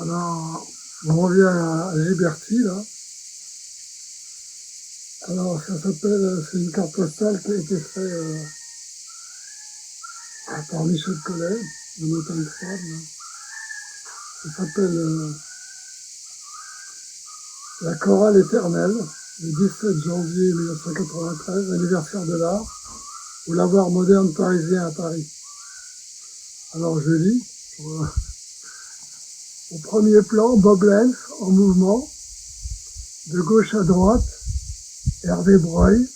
Alors, on revient à Giberti, là. Alors, ça s'appelle, c'est une carte postale qui a été faite par Michel Collet, de Montagne Froide. Là. Ça s'appelle La chorale éternelle, le 17 janvier 1993, anniversaire de l'art, au lavoir moderne parisien à Paris. Alors, je lis. Au premier plan, Bob Lenz en mouvement, de gauche à droite, Hervé Breuil,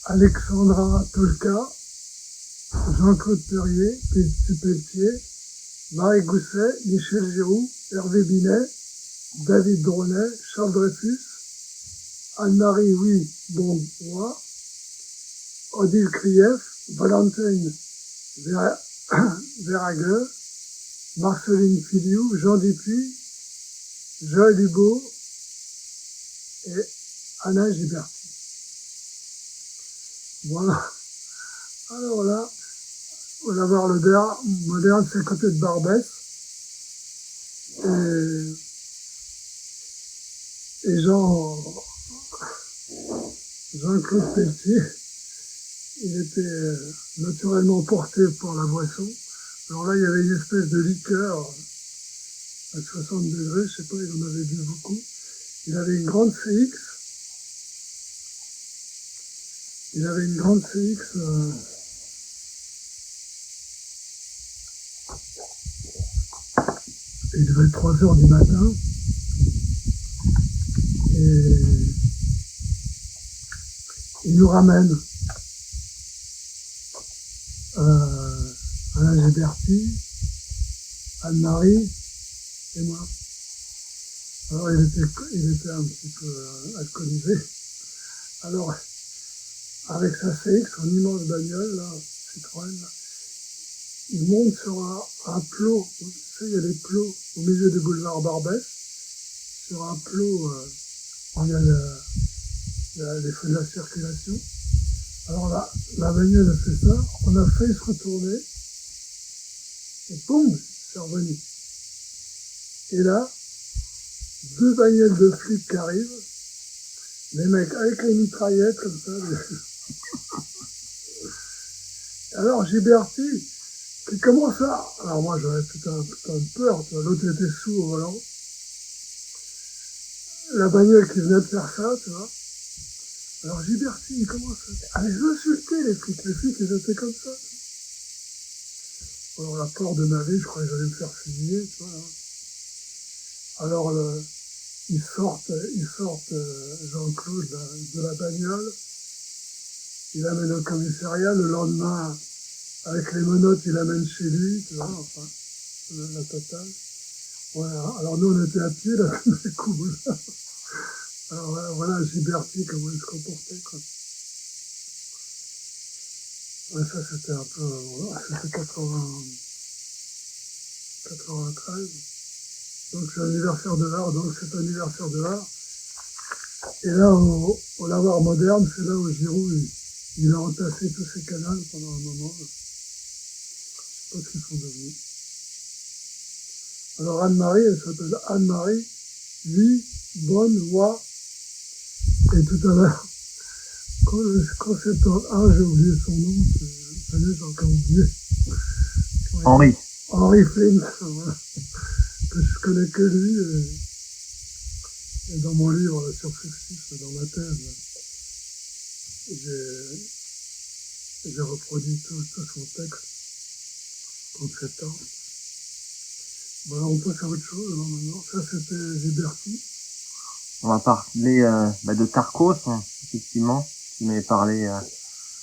Alexandra Tolka, Jean-Claude Perrier, Pelletier, Marie Gousset, Michel Giroux, Hervé Binet, David Dronet, Charles Dreyfus, Anne-Marie Huy Bonroy, Odile Krief, Valentine Verhaeghe, Marceline Filiou, Jean Dupuis, Joël Hugo et Alain Giberti. Voilà. Alors là, on va voir le moderne, c'est à côté de Barbès. Et Jean-Claude Pelletier, il était naturellement porté par la boisson. Alors là, il y avait une espèce de liqueur à 60 degrés, je sais pas, il en avait bu beaucoup. Il avait une grande CX. Il devait être 3 heures du matin. Et il nous ramène Alain Giberti, Anne-Marie et moi. Alors il était un petit peu alcoolisé. Alors, avec sa CX, son immense bagnole, là, Citroën, là, il monte sur un plot, vous savez, il y a des plots au milieu du boulevard Barbès, sur un plot où il y a les feux de la circulation. Alors là, la bagnole a fait ça, on a failli se retourner, et boum, c'est revenu. Et là, 2 bagnoles de flics qui arrivent, les mecs avec les mitraillettes comme ça. Alors Giberti, qui commence à... Alors moi j'avais putain de peur, l'autre était sous au volant. La bagnole qui venait de faire ça, tu vois. Alors Giberti, il commence à les insulter, les flics ils étaient comme ça. Alors la peur de ma vie, je croyais que j'allais me faire fusiller, tu vois. Là. Alors ils sortent Jean-Claude de la bagnole, il l'amène au commissariat, le lendemain, avec les menottes, il l'amène chez lui, tu vois, enfin, la totale. Voilà. Alors nous, on était à pied, là, c'est cool. Alors voilà Giberti, comment il se comportait, quoi. Ouais, ça, c'était un peu... C'était 93. Donc c'est l'anniversaire de l'art, donc c'est l'anniversaire de l'art. Et là, au lavoir moderne, c'est là où Giroud, il a entassé tous ses canals pendant un moment. Je sais pas ce qu'ils sont devenus. Alors Anne-Marie, elle s'appelle Anne-Marie Huy Bonroy. Et tout à l'heure, quand c'est en j'ai oublié son nom, j'ai encore oublié. Henri Flint, voilà. Que je connais que lui. Et dans mon livre, là, sur Fluxus, dans ma thèse, j'ai reproduit tout son texte, 37 ans. Voilà, on passe à autre chose, alors maintenant. Ça, c'était Giberti. On va parler de Carcos, hein, effectivement. Tu m'avais parlé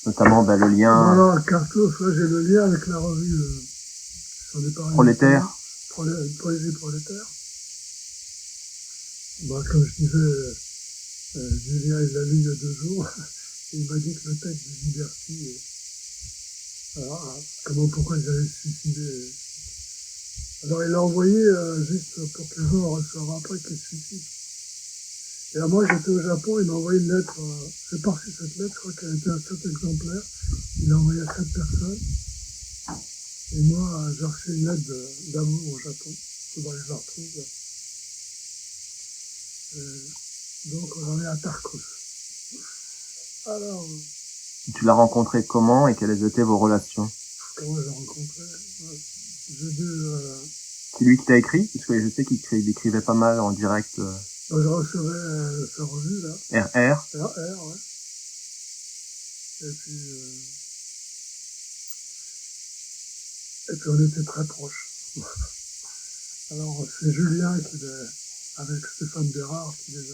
notamment le lien... Voilà, Carcos, là, j'ai le lien avec la revue Prolétaire. Poésie prolétaire. Bah, comme je disais, Julien, il l'a lu il y a 2 jours, et il m'a dit que le texte de Giberti, pourquoi il allait se suicider. Alors il l'a envoyé juste pour que les gens le reçoivent après qu'il se suicide. Et à moi, j'étais au Japon, il m'a envoyé une lettre, j'ai pas reçu cette lettre, je crois qu'elle était à 7 exemplaires, il l'a envoyé à 7 personnes. Et moi, j'ai reçu une lettre d'amour au Japon, faudrait que je la retrouve. Là. Donc on en est à Tarkos. Alors, Tu l'as rencontré comment et quelles étaient vos relations? comment j'ai rencontré? J'ai dû... C'est lui qui t'a écrit? Parce que je sais qu'il écrivait pas mal en direct. je recevais sa revue, là. RR. RR, ouais. Et puis on était très proches. Alors c'est Julien avec Stéphane Bérard qui les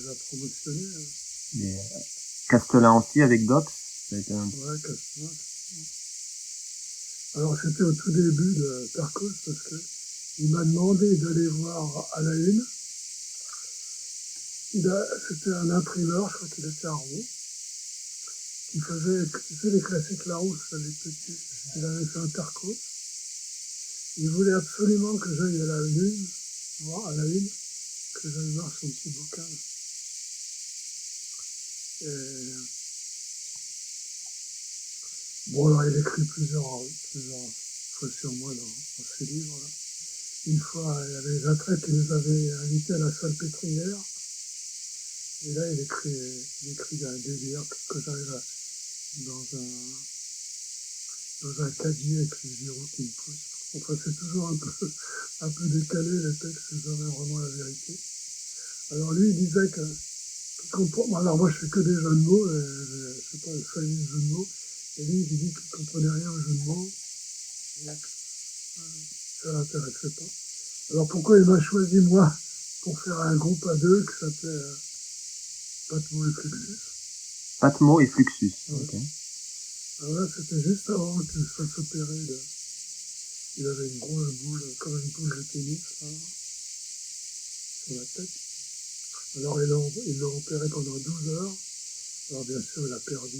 a promotionnés. Et Castelin aussi avec Dox. Ouais, Castelin. Alors c'était au tout début de Tarkos parce que il m'a demandé d'aller voir à la une. C'était un imprimeur, je crois qu'il était à Rouen, qui faisait, tu sais, les classiques Larousse, les petits. Il avait fait un Tarkos. Il voulait absolument que j'aille à la une, voir à la une, que j'aille voir son petit bouquin. Et... Bon, alors il écrit plusieurs fois sur moi dans ses livres. Là. Une fois, il y avait les attraits qui les avaient invités à la Salpêtrière. Et là, il écrit un délire que j'arrive dans un cadier avec les gyros qui me poussent. Enfin, c'est toujours un peu décalé, les textes, c'est jamais vraiment la vérité. Alors lui, il disait que alors moi, je fais que des jeux de mots, je sais pas, 5 000 jeux de mots. Et lui, il dit qu'il comprenait rien aux jeux de mots. Donc, ça l'intéressait pas. Alors pourquoi il m'a choisi, moi, pour faire un groupe à deux qui s'appelait Patmo et Fluxus. Patmo et Fluxus, ouais. Ok. Alors là, c'était juste avant qu'il se fasse opérer. Il avait une grosse boule, comme une boule de tennis, là, sur la tête. Alors ils l'ont opéré pendant 12 heures. Alors bien sûr, il a perdu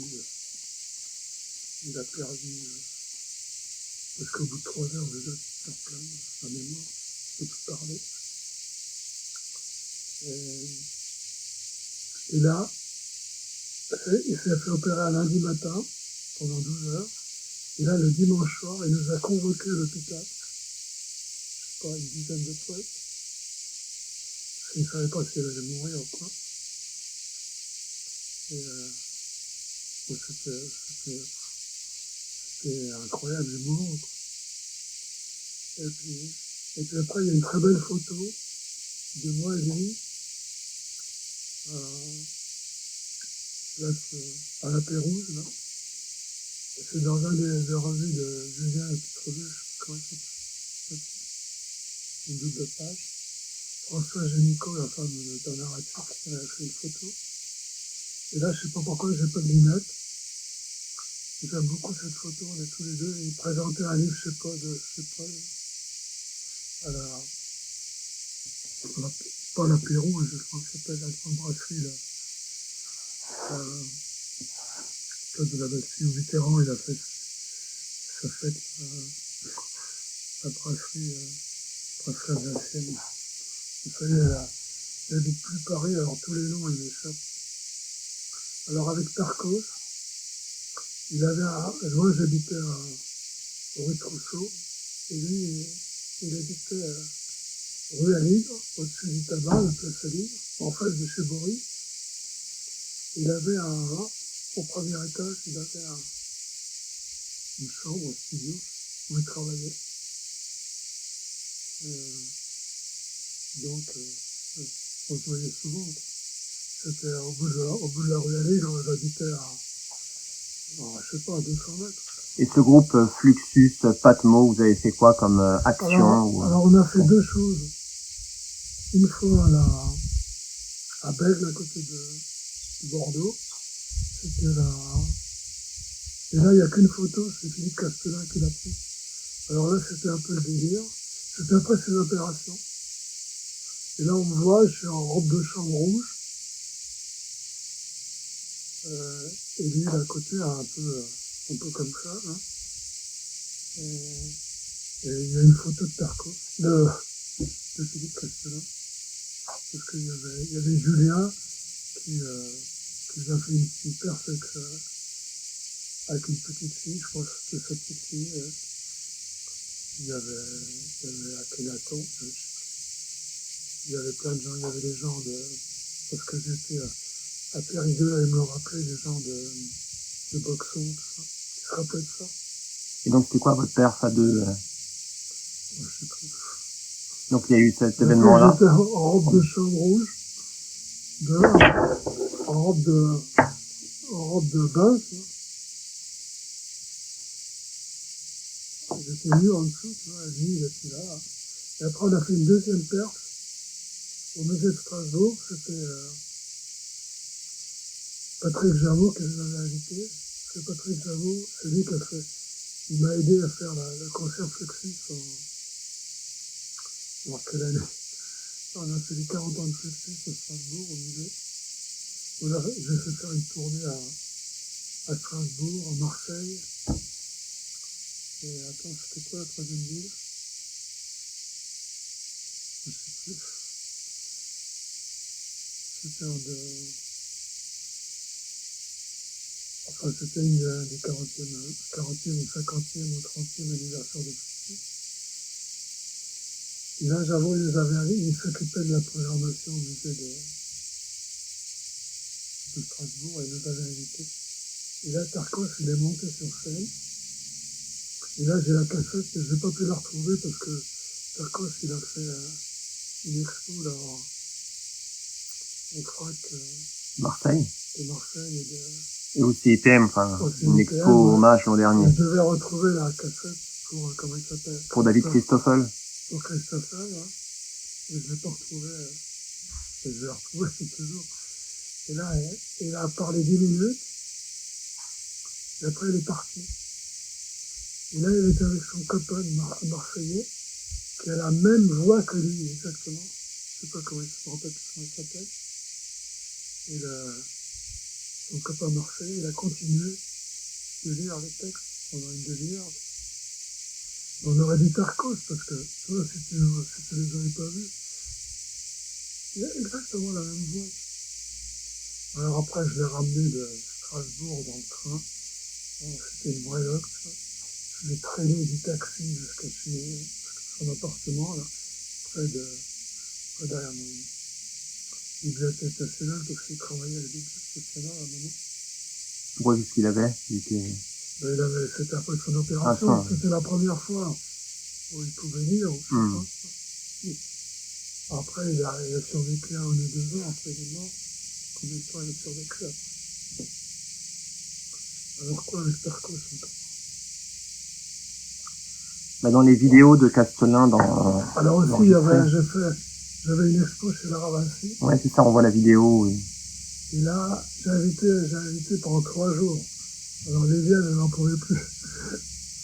parce qu'au bout de 3 heures, déjà, tu perds plein la mémoire, tu peux plus parler. Et là, il s'est fait opérer un lundi matin, pendant 12 heures. Et là, le dimanche soir, il nous a convoqués à l'hôpital. Je sais pas, une dizaine de potes. Parce qu'il ne savait pas si elle allait mourir ou quoi. Et c'était incroyable, émouvant. Et puis après, il y a une très belle photo de moi et lui à la Pérouse, là. C'est dans un des revues de Julien, la petite revue, je sais pas comment ça s'appelle, une double page. François Génicaud, la femme d'un narratif, qui a fait une photo. Et là, je sais pas pourquoi j'ai pas de lunettes. J'aime beaucoup cette photo, on est tous les deux. Il présentait un livre, je sais pas, pas la Pérouse, je pense que ça s'appelle la grande brasserie, là. De la Bastille, où Mitterrand, il a fait sa fête, la brasserie alsacienne. Vous savez, elle n'habite plus Paris, alors tous les noms, ils m'échappent. Alors avec Tarkos, moi j'habitais rue Trousseau, et lui, il habitait rue Aligre, au-dessus du tabac, la place Aligre, en face de chez Boris. Il avait au premier étage, il avait une chambre, un studio, où il travaillait. Donc, on se voyait souvent. C'était au bout de la rue Aligre, j'habitais je sais pas, à 200 mètres. Et ce groupe Fluxus, Patmo, vous avez fait quoi comme action alors, on a fait deux choses. Une fois à Bègle, à côté de Bordeaux, c'était là. Et là, il n'y a qu'une photo, c'est Philippe Castelin qui l'a pris. Alors là, c'était un peu le délire. C'était après ses opérations. Et là, on me voit, je suis en robe de chambre rouge. Et lui, il est à côté, un peu comme ça. Hein. Et il y a une photo de Tarkos, de Philippe Castelin. Parce qu'il y avait Julien qui nous a fait une perf avec une petite fille, je pense que c'était sa petite fille. il y avait Akhenaton, il y avait plein de gens, il y avait des gens parce que j'étais à Périgueux, et me le rappelait, des gens de Boxon, tout ça, qui se rappelaient de ça. Et donc, c'était quoi votre perf à deux Je sais plus. Donc, il y a eu cet Après, événement-là. j'étais en robe de chambre rouge, en robe de bain, tu vois. J'étais nu en dessous, tu vois, lui, il était là. Et après, on a fait une deuxième perf au musée de Strasbourg. C'était Patrick Javeau qui nous avait invité. C'est Patrick Javeau, c'est lui qui a fait. Il m'a aidé à faire le concert Fluxus en quelle année? On a fait les 40 ans de Fluxus à Strasbourg, au musée. J'ai fait faire une tournée à Strasbourg, à Marseille. Et attends, c'était quoi la troisième ville? Je sais plus. C'était enfin, c'était une des 40e ou 50e ou 30e anniversaire de Fluxus. Et là, Javot, il s'occupait de la programmation au musée de Strasbourg et il nous avait invités. Et là, Tarkos, il est monté sur scène. Et là, j'ai la cassette, et je n'ai pas pu la retrouver parce que Tarkos, il a fait une expo là, au FRAC Marseille. de Marseille Et aussi ITM, enfin, aussi une ITM, expo hommage l'an dernier. Et je devais retrouver la cassette pour, comment il s'appelle? Pour David Christoffel. Pour Christoffel, hein. Et je ne l'ai pas retrouvé. Et je l'ai retrouvé, c'est toujours. Et là, il a parlé 10 minutes. Et après, il est parti. Et là, il était avec son copain marseillais, qui a la même voix que lui, exactement. Je ne sais pas comment je me rappelle plus comment il s'appelle. Et son copain marseillais, il a continué de lire les textes pendant une demi-heure. On aurait dit Tarkos, parce que, tu vois, si tu les avais pas vus, il a exactement la même voix. Alors après, je l'ai ramené de Strasbourg dans le train. Bon, c'était une vraie loque, tu vois. Je l'ai traîné du taxi jusqu'à son appartement, là, près derrière mon bibliothèque nationale, parce qu'il travaillait à la bibliothèque nationale à un moment. Pourquoi, qu'est-ce qu'il avait? C'était après son opération, c'était la première fois où il pouvait lire, je pense. Après, il a survécu 1 ou 2 ans, après il est mort. Combien de temps il a survécu après? Alors quoi avec Tarkos encore? Dans les vidéos de Castelin alors aussi, j'avais une expo chez la Ravassi. Ouais, c'est ça, on voit la vidéo. Oui. Et là, j'ai invité pendant 3 jours. Alors les vieilles, elles n'en pouvaient plus.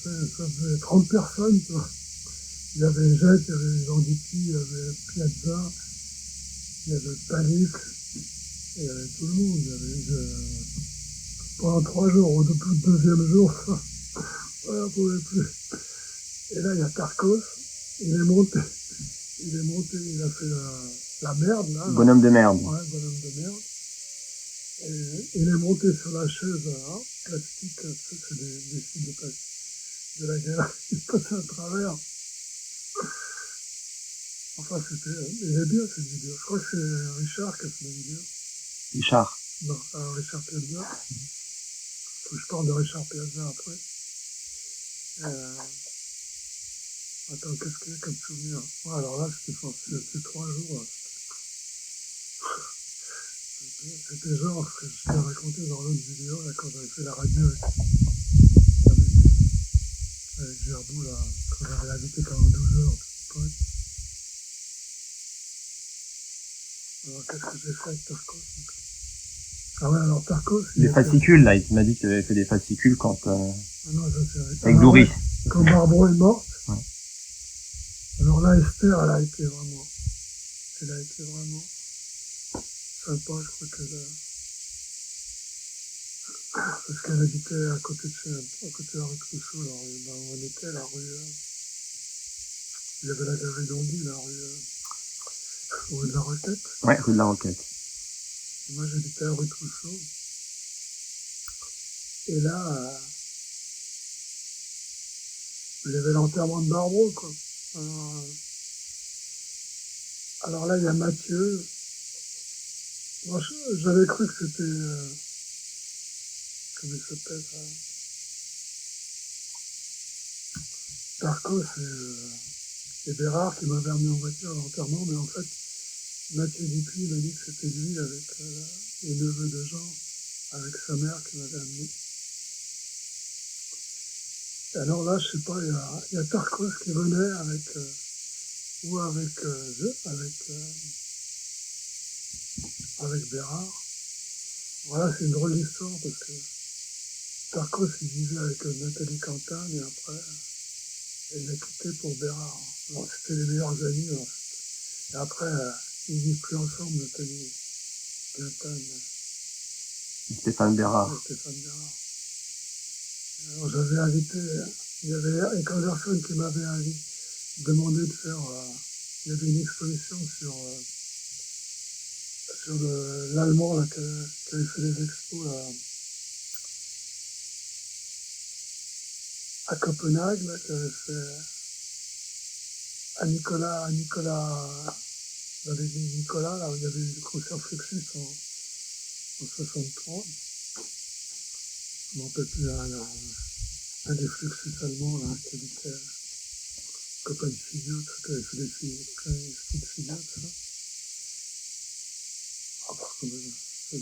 Ça faisait 30 personnes, tu vois. Il y avait Jette, il y avait Jean Dupuis, il y avait Piazza, il y avait Palix, il y avait tout le monde. Pendant 3 jours, au deuxième jour, on n'en pouvait plus. Et là, il y a Tarkos, il est monté, il a fait la merde, là. Bonhomme de merde. Ouais, bonhomme de merde. Et il est monté sur la chaise plastique, c'est des fils de plastique de la galerie, il passait à travers. Enfin, il est bien cette vidéo. Je crois que c'est Richard qui a fait la vidéo. Richard. Non, Richard Piazza. Faut que je parle de Richard Piazza après. Attends, qu'est-ce qu'il y a comme souvenir? Ouais, alors là, c'était 3 jours. Là. C'était genre ce que je t'ai raconté dans l'autre vidéo, là, quand j'avais fait la radio avec Gerbou, là, quand j'avais invité pendant 12 heures. Alors, qu'est-ce que j'ai fait avec Tarkos? Ah ouais, alors Tarkos... Les fascicules, là, il m'a dit que tu avais fait des fascicules quand... Ah non, ça c'est avec Doris. Ouais, quand Barbro est morte. Ouais. Alors là, Esther, elle a été vraiment sympa, je crois parce qu'elle habitait à côté de la rue Clouseau, là, où on était, la rue... il y avait la galerie d'Anguille, la rue de la Roquette. Ouais, rue de la Roquette. Et moi, j'habitais à la rue Trousseau. Et là, il y avait l'enterrement de Barbot, quoi. Alors là, il y a Mathieu. Moi, j'avais cru que c'était... comment il s'appelle Darcos et Bérard qui m'avaient amené en voiture à l'enterrement, mais en fait, Mathieu Dupuis m'a dit que c'était lui avec les neveux de Jean, avec sa mère qui m'avait amené. Et alors là, je sais pas, il y a Tarcos qui venait avec... ou avec Bérard. Voilà, c'est une drôle d'histoire parce que Tarcos, il vivait avec Nathalie Cantin et après, elle l'a quitté pour Bérard. Alors c'était les meilleurs amis. Alors, et après, ils vivent plus ensemble, Nathalie Cantin Stéphane Bérard. et Stéphane Bérard. Alors j'avais invité, il y avait Eric Anderson qui m'avait demandé de faire, il y avait une exposition sur l'Allemand là, qui avait fait des expos à Copenhague, là, qui avait fait à Nicolas, dans l'église Nicolas, là où il y avait eu le concert Fluxus en 63. Je ne m'en rappelle plus, un des Fluxus allemands là, qui habitait copain de Figio, qui avait fait des expos de Figio, tout ça. Ah, par contre,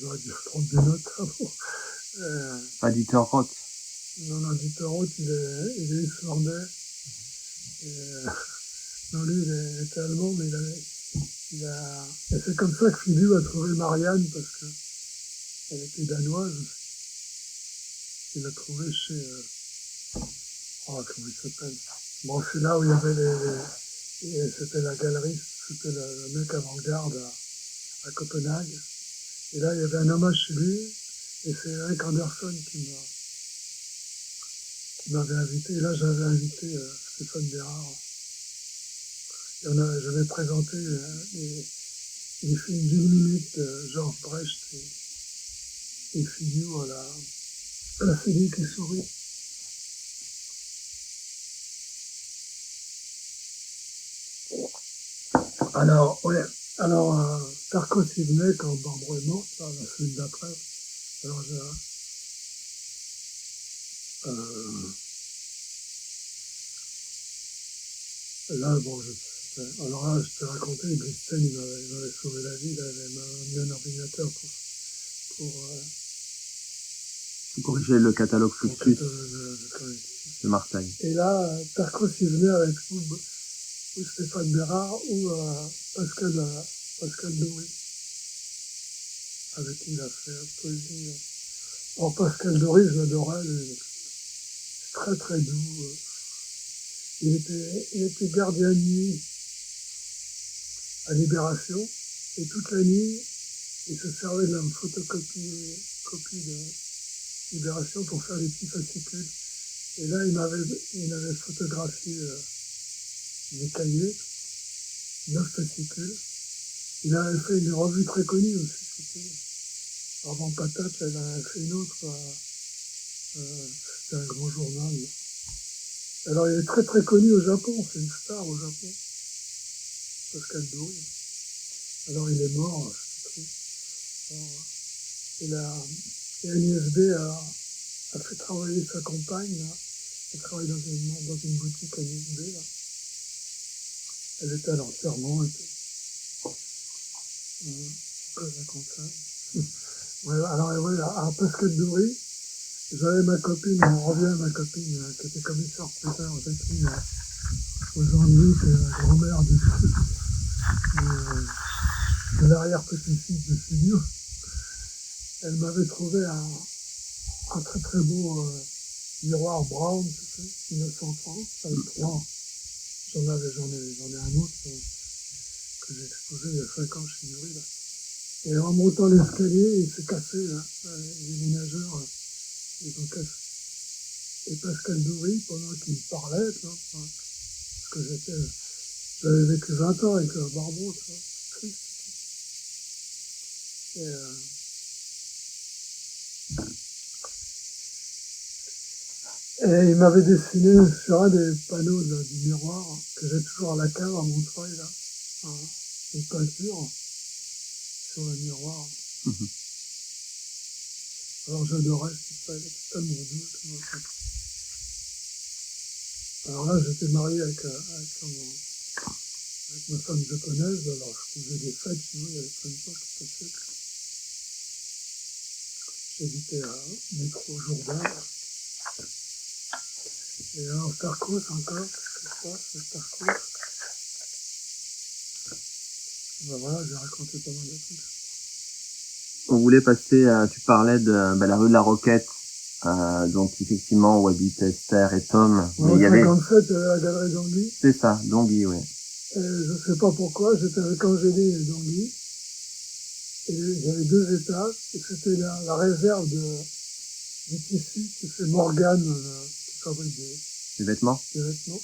j'aurais dû prendre des notes avant. Pas Dieter Roth. Non, Dieter Roth, il est islandais. Non, lui, il était allemand, mais et c'est comme ça que Philippe a trouvé Marianne, parce qu'elle était danoise aussi. Il l'a trouvée chez... oh, comment il s'appelle? Bon, c'est là où il y avait c'était la galerie, c'était le mec avant-garde à Copenhague. Et là, il y avait un hommage chez lui, et c'est Eric Anderson qui m'avait invité. Et là, j'avais invité Stéphane Bérard. J'avais présenté les films d'une minute de Georges Brecht et Figure à la fille qui sourit. Alors, ouais. Alors, Tarcos, il venait quand Barbara est morte, là, la semaine d'après. Alors, là, bon, alors là, je t'ai raconté, Bristol, il m'avait sauvé la vie, là, il m'a amené un ordinateur pour corriger le catalogue Fluxus de Marseille. Et là, Tarcos, il venait avec ou Stéphane Bérard ou Pascal Dory, avec qui il a fait poésie. Alors, Pascal Dory, je l'adorais, très très doux. Il était gardien de nuit à Libération, et toute la nuit, il se servait de la photocopie de Libération pour faire des petits fascicules. Et là, il avait photographié des cahiers, 9 fascicules. Il avait fait une revue très connue aussi, c'était avant Patate, elle a fait une autre, c'était un grand journal. Alors il est très très connu au Japon, c'est une star au Japon, Pascal Dory. Alors il est mort, c'est triste. Alors, et NISB a fait travailler sa compagne, là. Elle travaille dans une boutique à NISB, là. Elle était à l'enterrement et tout. Pourquoi je raconte ça? Ouais, alors ouais, à Pascal Dory, j'avais ma copine, on revient à ma copine qui était commissaire plus tard aux ennuis, c'est la grand-mère de l'arrière-petit-fils de Studio. Elle m'avait trouvé un très très beau miroir Brown, tu sais, 1930, avec 3. J'en ai un autre que j'ai exposé il y a 5 ans chez Yuri, là. Et en montant l'escalier, il s'est cassé, là. Les ménageurs, ils ont cassé. Et Pascal Doury, pendant qu'il me parlait, là, parce que j'avais vécu 20 ans avec Barbeau, tu vois, c'est triste. Et il m'avait dessiné sur un des panneaux du miroir, que j'ai toujours à la cave à Montreuil, là, une peinture sur le miroir. Mhm. Alors j'adorais cette femme, elle était tellement douce. Alors là, j'étais marié avec ma femme japonaise, alors je faisais des fêtes, sinon il y avait plein de gens qui passaient. J'habitais à métro Jourdain. Et alors, Tarkos encore, qu'est-ce que se passe avec Tarkos? Ben voilà, j'ai raconté pas mal de trucs. On voulait passer, tu parlais de la rue de la Roquette, donc effectivement où habitent Esther et Tom. Mais En il y avait, 57, il y avait la galerie d'Angly. c'est ça, Donguy, oui. Et je sais pas pourquoi, j'étais avec Angéline et d'Angly. Et il y avait 2 étages. Et c'était la réserve du tissu, c'est Morgane qui fabrique Les vêtements. des vêtements.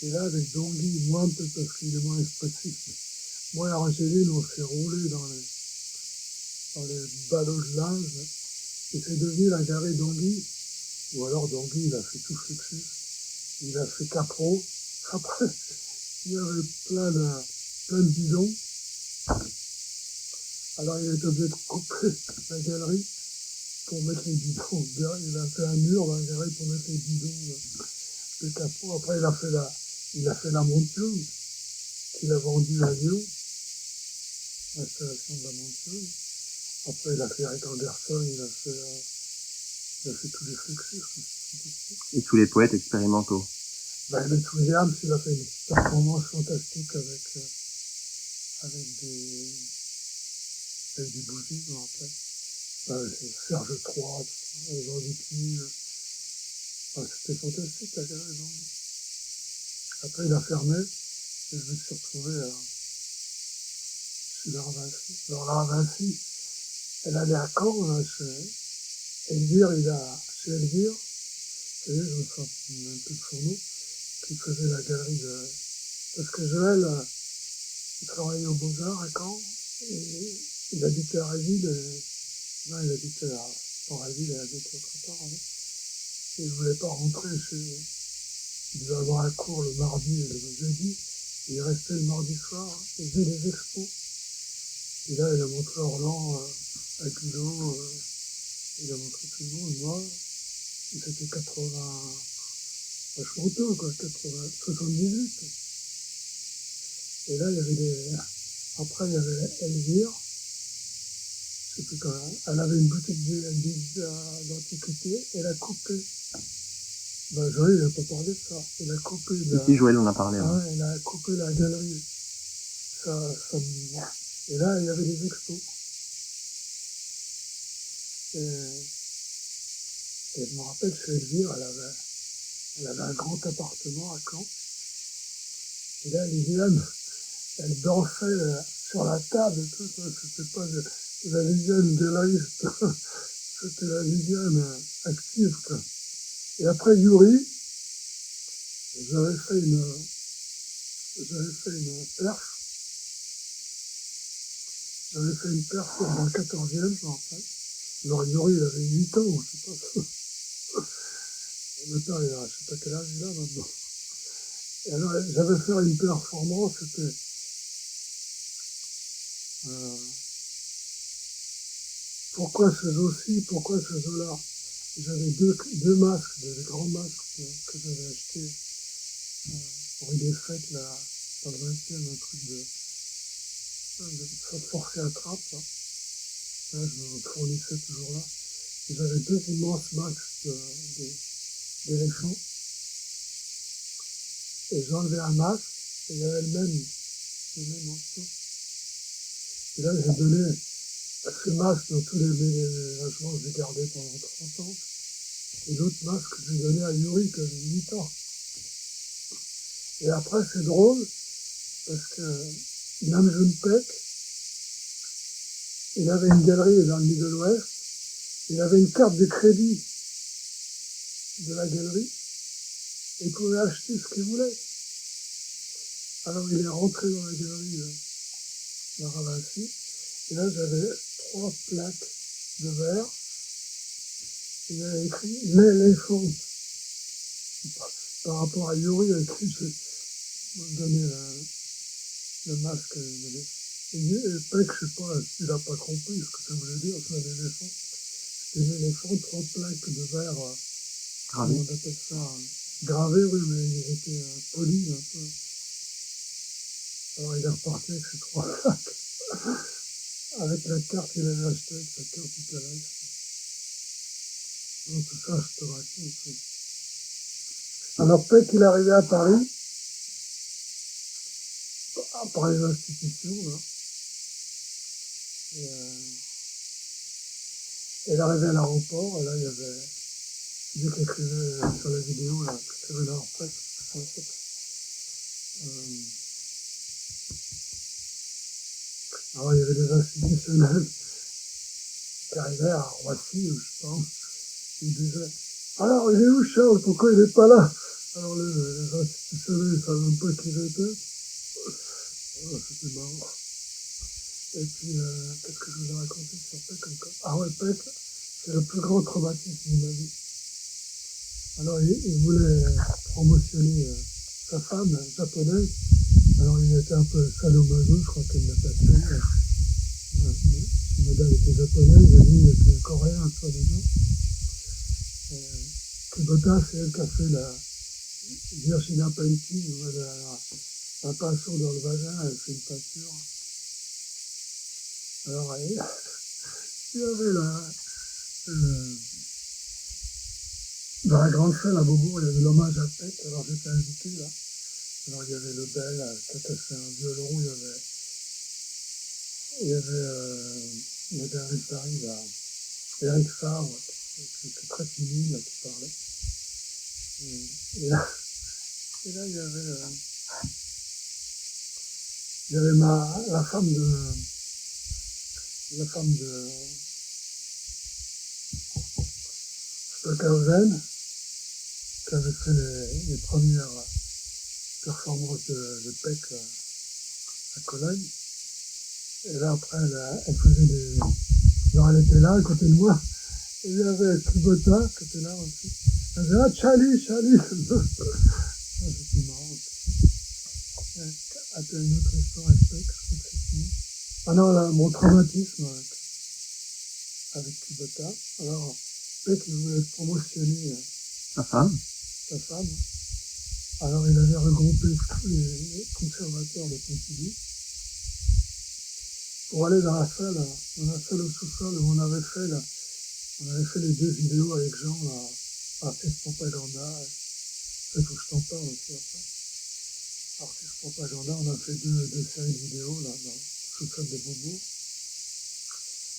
Et là, avec Donguy, moi peut-être parce qu'il est moins expressif. Moi et Angéline, on s'est roulé dans les ballots de linge. Et c'est devenu la galerie d'Angly. Ou alors Donguy, il a fait tout Fluxus. Il a fait Capro. Après, il y avait plein de bidons. Alors il était obligé de couper la galerie pour mettre les bidons. Il a fait un mur dans la galerie pour mettre les bidons de Capro. Après, il a fait la Montieuse, qu'il a vendue à Lyon, l'installation de la Montieuse. Après, il a fait Eric Anderson, il a fait tous les Fluxus. Et tous les poètes expérimentaux. Ben, Emmett Williams, il a fait une performance fantastique avec des bougies, je me rappelle. Serge III, Jean Dupuis. C'était fantastique la galerie. Après, il a fermé et je me suis retrouvé chez Lara Vinci. Alors, Lara Vinci, elle allait à Caen, là, chez Elvire, chez Elvire, vous savez, je me souviens un peu de son nom, qui faisait la galerie de. Parce que Joël, il travaillait aux Beaux-Arts à Caen, et il habitait à Réville, non, il habitait dans Réville, il habitait autre part avant. Et il ne voulait pas rentrer chez. Il devait avoir un cours le mardi et le jeudi. Et il restait le mardi soir, il faisait des expos. Et là, il a montré Orlan à Guillot, il a montré tout le monde. Moi, c'était 80, vachement tôt, quoi, 80, 78. Et là, il y avait après, il y avait Elvire, je sais plus quand même. Elle avait une boutique d'antiquité, elle a coupé. Ben, Joël, il n'a pas parlé de ça. Il a coupé Si, Joël, on a parlé. Ah ouais, il a coupé la galerie. Et là, il y avait des expos. Et je me rappelle, chez Elvire, elle avait un grand appartement à Caen. Et là, Liliane, elle dansait sur la table et tout. C'était pas la Liliane galeriste, c'était la Liliane active, quoi. Et après Yuri, j'avais fait une perf. J'avais fait une perf dans le 14e, je me rappelle. Alors Yuri, il avait 8 ans, je sais pas. Et maintenant, il a, je sais pas quel âge il a maintenant. Et alors, j'avais fait une performance, c'était pourquoi ce zoo-ci, pourquoi ce zoo-là. J'avais deux masques, des grands masques que j'avais achetés rue des Fêtes, là, dans le 20e, un truc de forcer à trappe. Là. Là, je me fournissais toujours là. Et j'avais 2 immenses masques d'éléphants. Et j'enlevais un masque, et il y avait le même en dessous. Et là, j'ai donné ce masque dans tous les logements, je l'ai gardé pendant 30 ans. Et l'autre masque, je l'ai donné à Yuri, qui avait 8 ans. Et après, c'est drôle, parce que Nam June Paik, il avait une galerie dans le Middle West, il avait une carte de crédit de la galerie, et il pouvait acheter ce qu'il voulait. Alors il est rentré dans la galerie de Lara Vinci, et là j'avais 3 plaques de verre, Il a écrit l'éléphant. Par rapport à Yuri, il a écrit, je vais me donner le masque de l'éléphant. Et Peck, je sais pas, il n'a pas compris ce que ça voulait dire, ça, l'éléphant. C'était l'éléphant, 3 plaques de verre, Gravé. comment on appelle ça, gravées, oui, mais ils étaient polis un peu. Alors il est reparti avec ses 3 plaques, avec la carte qu'il avait achetée, avec sa carte italien. Donc tout ça, je te raconte. Alors Peck, il est arrivé à Paris, par les institutions, là. Et, il est arrivé à l'aéroport, et là, il y avait celui qui écrivait sur la vidéo, là, qui écrivait leur presse, alors il y avait des institutionnels qui arrivaient à Roissy, ou je pense. Ils disaient, alors il est où Charles, pourquoi il n'est pas là? Alors les institutionnels, ils ne savaient même pas qui j'étais. Oh, c'était marrant. Et puis, qu'est-ce que je vous ai raconté sur Peck encore? Ah ouais, Peck, c'est le plus grand traumatisme de ma vie. Alors, il voulait promotionner sa femme japonaise. Alors, il était un peu sadomaso, je crois qu'elle l'a passé. Le modèle était japonaise, et lui, il était coréen, soi-disant. Kubota, c'est elle qui a fait la Virginia Painting, où elle a un pinceau dans le vagin, elle fait une peinture. Alors, il y avait dans la grande salle à Beaubourg, il y avait l'hommage à Peck, alors j'étais invité là. Alors il y avait le Bel qui a cassé un violon, il y avait le dernier de Paris, là, Eric Favre, qui était très timide, là, qui parlait. Et là, il y avait la femme de Stockhausen, qui avait fait les premières performances de Peck à Cologne. Et là, après, elle faisait des... Alors, elle était là, à côté de moi. Et il y avait Kubota, qui était là aussi. Elle disait, ah, Charlie! Ah, c'était marrant. Ah, t'as une autre histoire avec Peck, je crois que c'est fini. Ah non, là, mon traumatisme avec Kubota. Alors, Peck, il voulait promotionner Sa femme. sa femme. Alors, il avait regroupé tous les conservateurs de Pompidou pour aller dans la salle au sous-sol où on avait fait les 2 vidéos avec Jean, là, Artiste Propaganda. Il faut que je t'en parle aussi après. Artiste Propaganda, on a fait deux séries de vidéos là, dans le sous-sol de Beaubourg.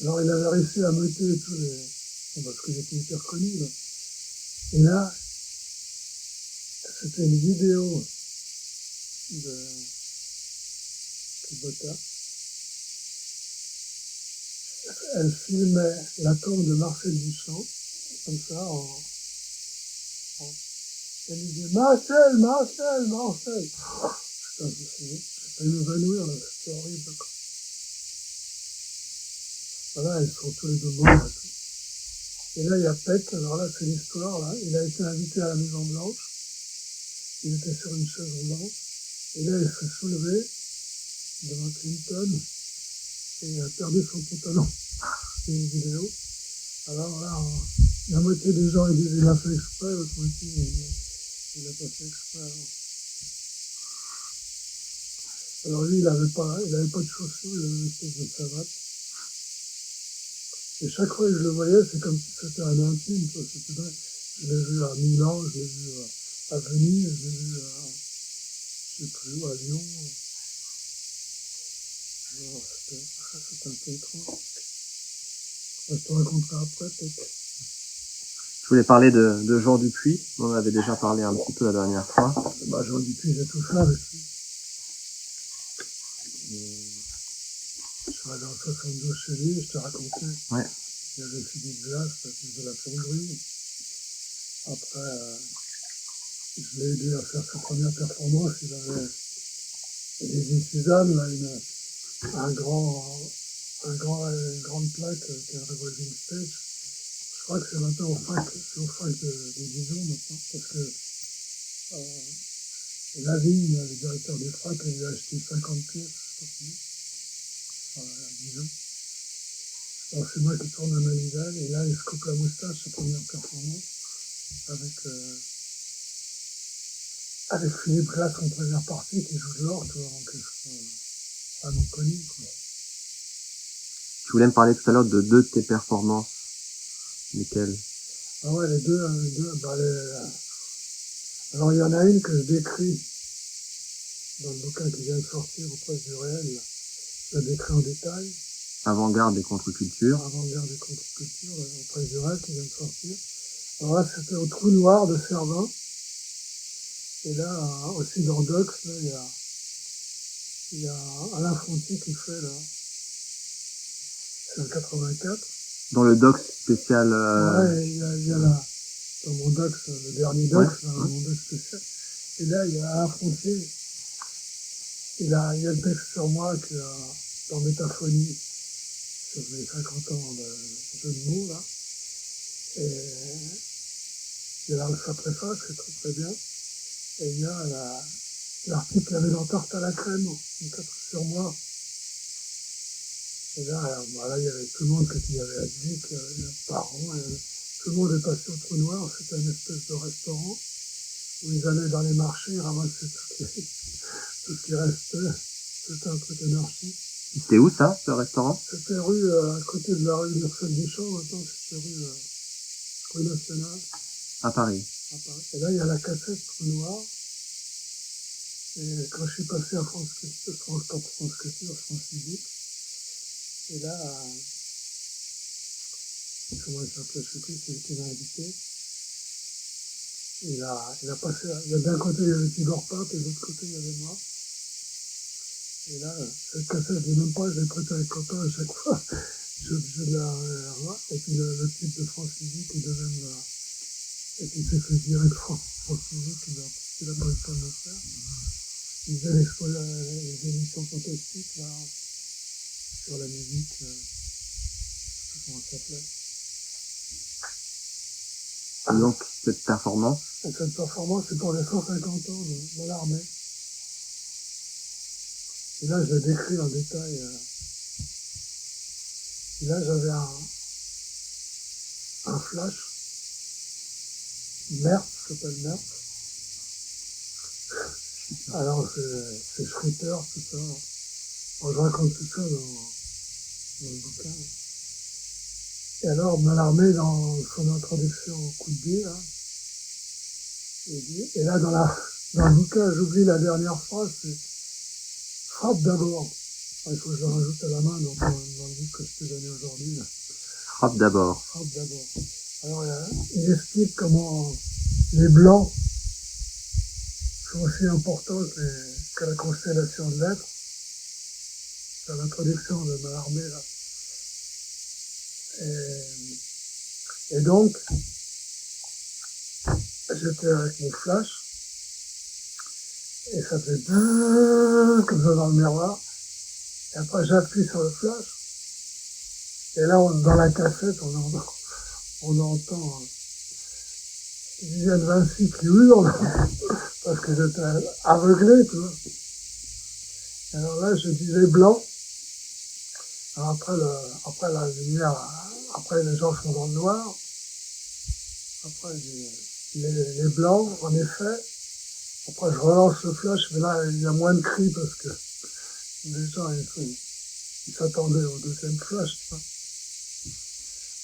Alors il avait réussi à muter tous les... Bon, parce que j'étais hyper connu là. Et là, c'était une vidéo de Kubota. Elle filmait la tombe de Marcel Duchamp, comme ça, elle lui dit Marcel! Putain, j'ai failli m'évanouir là, c'était horrible. Quoi. Voilà, ils sont tous les 2 morts et tout. Et là, il y a Peck, alors là, c'est l'histoire, là. Il a été invité à la Maison Blanche. Il était sur une chaise roulante. Et là, il s'est soulevé devant Clinton et il a perdu son pantalon. C'est une vidéo. Alors là, la moitié des gens ils disent il a fait exprès, l'autre moitié il n'a pas fait exprès. Alors lui, il n'avait pas de chaussures, il avait une espèce de savate. Et chaque fois que je le voyais, c'est comme si c'était un intime. C'était vrai. Je l'ai vu à Milan, je l'ai vu à Venise, je l'ai vu à, je sais plus où, à Lyon. Alors, c'était un peu étrange. Je te raconterai après, peut-être. Je voulais parler de Jean Dupuis. On en avait déjà parlé un petit peu la dernière fois. Bah, Jean Dupuis, j'ai tout fait avec lui. Je suis allé en 72 chez lui, je te racontais. Ouais. Il y avait Philippe Glass, qui faisait la plomberie. Après, je l'ai aidé à faire sa première performance. Il avait Lizzie Suzanne, là, une grande plaque qui est un revolving stage. Je crois que c'est maintenant c'est au fac de Dijon maintenant, parce que Lavigne, le directeur du FRAC, il a acheté 50 pièces, je sais pas combien, à Dijon. Alors c'est moi qui tourne la manivelle, et là il se coupe la moustache, sa première performance, avec Philippe Glass en première partie, qui joue de l'orgue, tu vois, donc vraiment connu, quoi. Tu voulais me parler tout à l'heure de deux de tes performances. Lesquelles? Ah ouais, les deux, alors il y en a une que je décris dans le bouquin qui vient de sortir au Presses du Réel, là. Je la décris en détail. Avant-garde et contre-culture. Avant-garde et contre-culture, au Presses du Réel qui vient de sortir. Alors là, c'était au Trou Noir de Servin. Et là, aussi dans Dox, là, il y a Alain Fronti qui fait, là, c'est en 84. Dans le doc spécial... Ouais, il y a là, dans mon Dox, le dernier Dox, ouais, là, mon Dox spécial. Et là, il y a Alain Fronti. Il y a le texte sur moi dans Métaphonie, sur mes 50 ans de jeu de mots, là. Et il y a sa préface, qui est très très bien. Et il y a l'article qu'il y avait dans Tarte à la crème, sur moi. Et là, il y avait tout le monde, il y avait Advic, les parents, tout le monde est passé au Trou Noir. C'était une espèce de restaurant où ils allaient dans les marchés, ils ramassaient tout ce qui restait. C'était un truc anarchique. C'était où ça, ce restaurant? C'était à côté de la rue Marcel Duchamp, maintenant c'était rue Nationale. À Paris. Et là, il y a la cassette Trou Noir. Et quand je suis passé à France Culture, France Musique, et là, comment il s'appelait, je ne sais plus, c'est lui qui m'a invité. Il a passé, d'un côté il y avait Tibor Pape et de l'autre côté il y avait moi. Et là, cette cassette, je ne même pas, je l'ai prêtée à un copain à chaque fois. Je la vois. Et puis le type de France Musique, il devait me la... Et puis il s'est fait virer de France Musique, il n'a pas eu le temps de le faire. Il faisait les émissions fantastiques, là, sur la musique, je ne sais plus comment ça s'appelait. Et donc, cette performance? Et cette performance, c'est pour les 150 ans de l'armée. Et là, je l'ai décrit en détail. Et là, j'avais un flash. Mertz, ça s'appelle Mertz. Alors, c'est Schritter, tout ça. Alors, je raconte tout ça dans le bouquin. Et alors, Mallarmé, dans son introduction au coup de biais, là, et là, dans le bouquin, j'oublie la dernière phrase, c'est frappe d'abord. Il faut que je le rajoute à la main dans le livre que je t'ai donné aujourd'hui. Frappe d'abord. Frappe d'abord. Alors, il explique comment les Blancs sont aussi importants que la constellation de l'être. C'est l'introduction de Mallarmé, là. Et donc, j'étais avec mon flash, et ça fait comme ça dans le miroir. Et après, j'appuie sur le flash. Et là, dans la cassette, on entend Viviane Vinci qui hurle, parce que j'étais aveuglé, tu vois. Et alors là, je disais blanc. Alors après la lumière, après les gens sont dans le noir. Après, les blancs, en effet. Après, je relance le flash, mais là, il y a moins de cris parce que les gens, ils s'attendaient au deuxième flash, tu vois.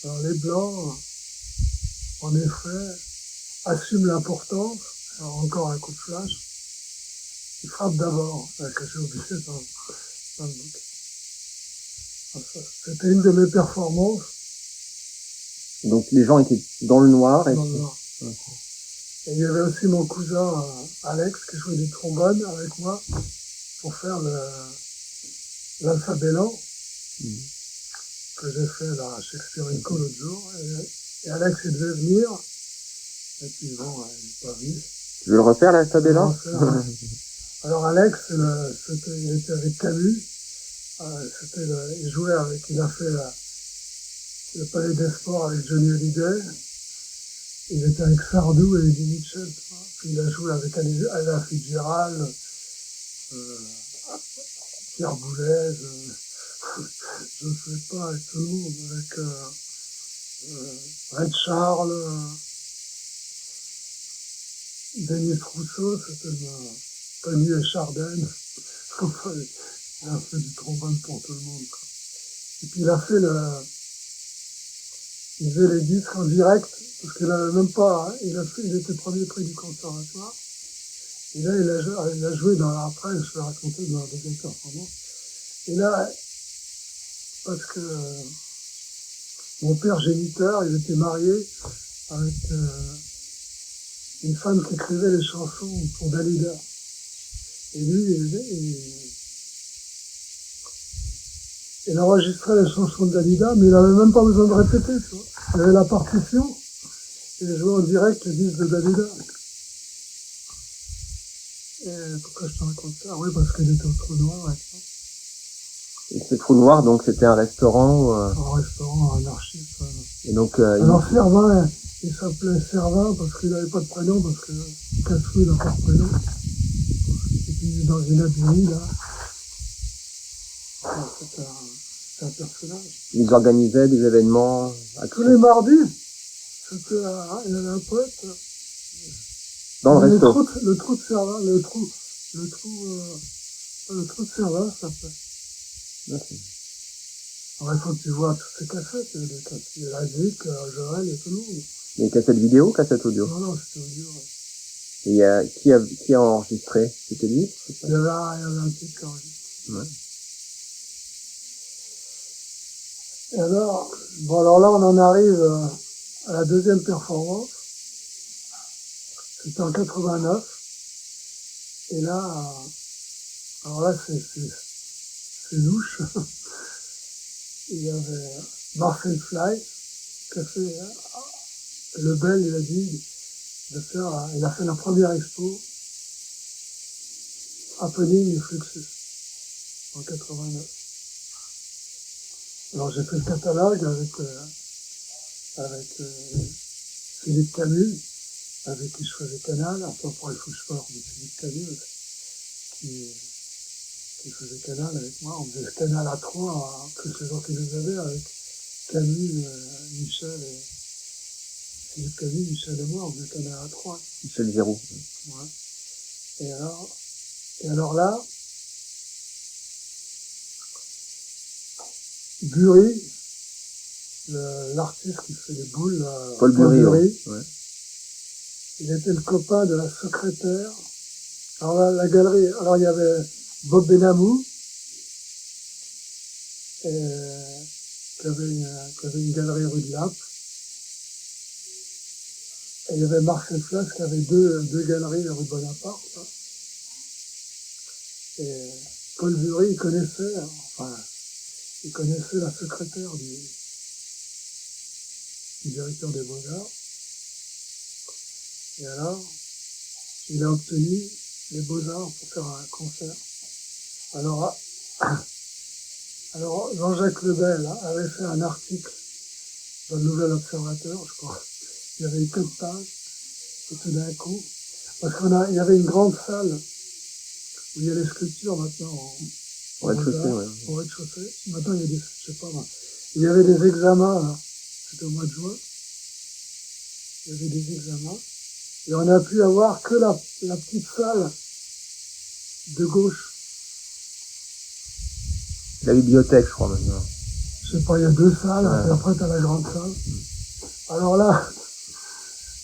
Alors, les blancs, en effet, assument l'importance. Alors, encore un coup de flash. Ils frappent d'abord, que j'ai oublié dans le bouquin. C'était une de mes performances. Donc, les gens étaient dans le noir. Dans le noir. Okay. Et il y avait aussi mon cousin Alex qui jouait du trombone avec moi pour faire l'alphabet lent que j'ai fait là, à Shakespeare & Co l'autre jour. Et Alex, il devait venir. Et puis bon, il n'est pas venu. Tu veux le refaire, l'alphabet lent? Alors Alex, il était avec Camus. Il jouait avec, il a fait le Palais des Sports avec Johnny Hallyday. Il était avec Sardou et Eddie Mitchell. Puis il a joué avec Ella Fitzgerald, euh, Pierre Boulez, je ne sais pas, avec tout le monde, avec Red Charles, Denis Rousseau, c'était Tony et Chardin. Enfin, il a fait du trombone pour tout le monde, quoi. Et puis il faisait les disques en direct, parce qu'il n'avait même pas, hein, il était premier prix du conservatoire. Et là, il a joué après, je vais raconter dans la deuxième performance. Et là, parce que mon père géniteur, il était marié avec une femme qui écrivait les chansons pour Dalida. Et lui, il enregistrait les chansons de Dalida, mais il n'avait même pas besoin de répéter, tu vois. Il avait la partition, et il jouait en direct les disques de Dalida. Et pourquoi je te raconte ça? Oui, parce qu'il était au Trou Noir, ouais. Et ce Trou Noir, donc, c'était un restaurant Un restaurant anarchiste. Ouais. Et donc, alors Servin, il s'appelait Servin parce qu'il n'avait pas de prénom, parce que Cassou, il n'a pas de prénom. Et puis dans une abbaye, là, c'est un personnage. Ils organisaient des événements tous les mardis, il y avait un poète. Dans le resto. Le trou de Servin, le trou de Servin, ça s'appelle. Merci. Alors, il faut que tu vois toutes ces cassettes, il y a la Zic, Joël et tout le monde. Les cassettes vidéo, cassettes audio? Non, c'était audio, ouais. Et qui a enregistré? C'était lui? Il y avait un type qui enregistrait. Ouais. Et alors là, on en arrive à la deuxième performance. C'était en 89. Et là, alors là, c'est louche. Il y avait Marcel Fly qui a fait le Bel, il a dit il a fait la première expo Happening et Fluxus en 89. Alors j'ai fait le catalogue avec Philippe Camus, avec qui je faisais Canal. Enfin, pour il faut que je parle de Philippe Camus qui faisait Canal avec moi. On faisait Canal à 3, tous ces gens qui nous avaient avec Camus, Michel et Philippe Camus, Michel et moi, on faisait Canal à 3. Michel Giroux. Ouais. Et alors là, Bury, l'artiste qui fait les boules, Paul Bury, ouais. Il était le copain de la secrétaire. Alors là, la galerie, alors il y avait Bob Benamou, qui avait une galerie rue de Lappe. Et il y avait Marcel Flas qui avait deux galeries rue Bonaparte. Hein. Et Paul Bury, il connaissait la secrétaire du directeur des Beaux-Arts. Et alors, il a obtenu les Beaux-Arts pour faire un concert. Alors Jean-Jacques Lebel avait fait un article dans le Nouvel Observateur, je crois. Il y avait eu 4 pages, et tout d'un coup, parce il y avait une grande salle où il y a les sculptures maintenant au rez-de-chaussée, ouais. Au rez-de-chaussée. Maintenant, il y a je sais pas moi. Il y avait des examens, là. C'était au mois de juin. Il y avait des examens. Et on a pu avoir que la petite salle de gauche. La bibliothèque, je crois, maintenant. Je sais pas, il y a 2 salles, ouais. Et après, t'as la grande salle. Alors là,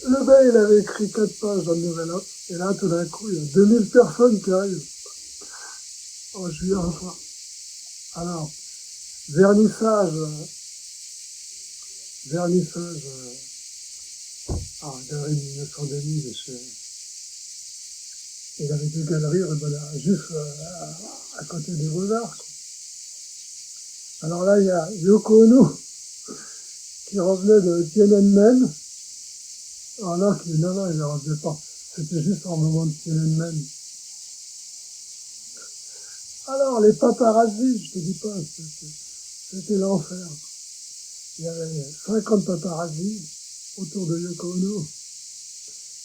le gars, il avait écrit 4 pages dans le Nouvel Obs. Et là, tout d'un coup, il y a 2000 personnes qui arrivent. En juillet, enfin. Alors, vernissage, galerie 1920 de chez... Il avait 2 galeries, juste à côté des Beaux-Arts. Alors là, il y a Yoko Ono qui revenait de Tiananmen. Alors là, non, il ne revenait pas. C'était juste en moment de Tiananmen. Alors, les paparazzis, je te dis pas, c'était l'enfer. il y avait 50 paparazzi autour de Yoko Ono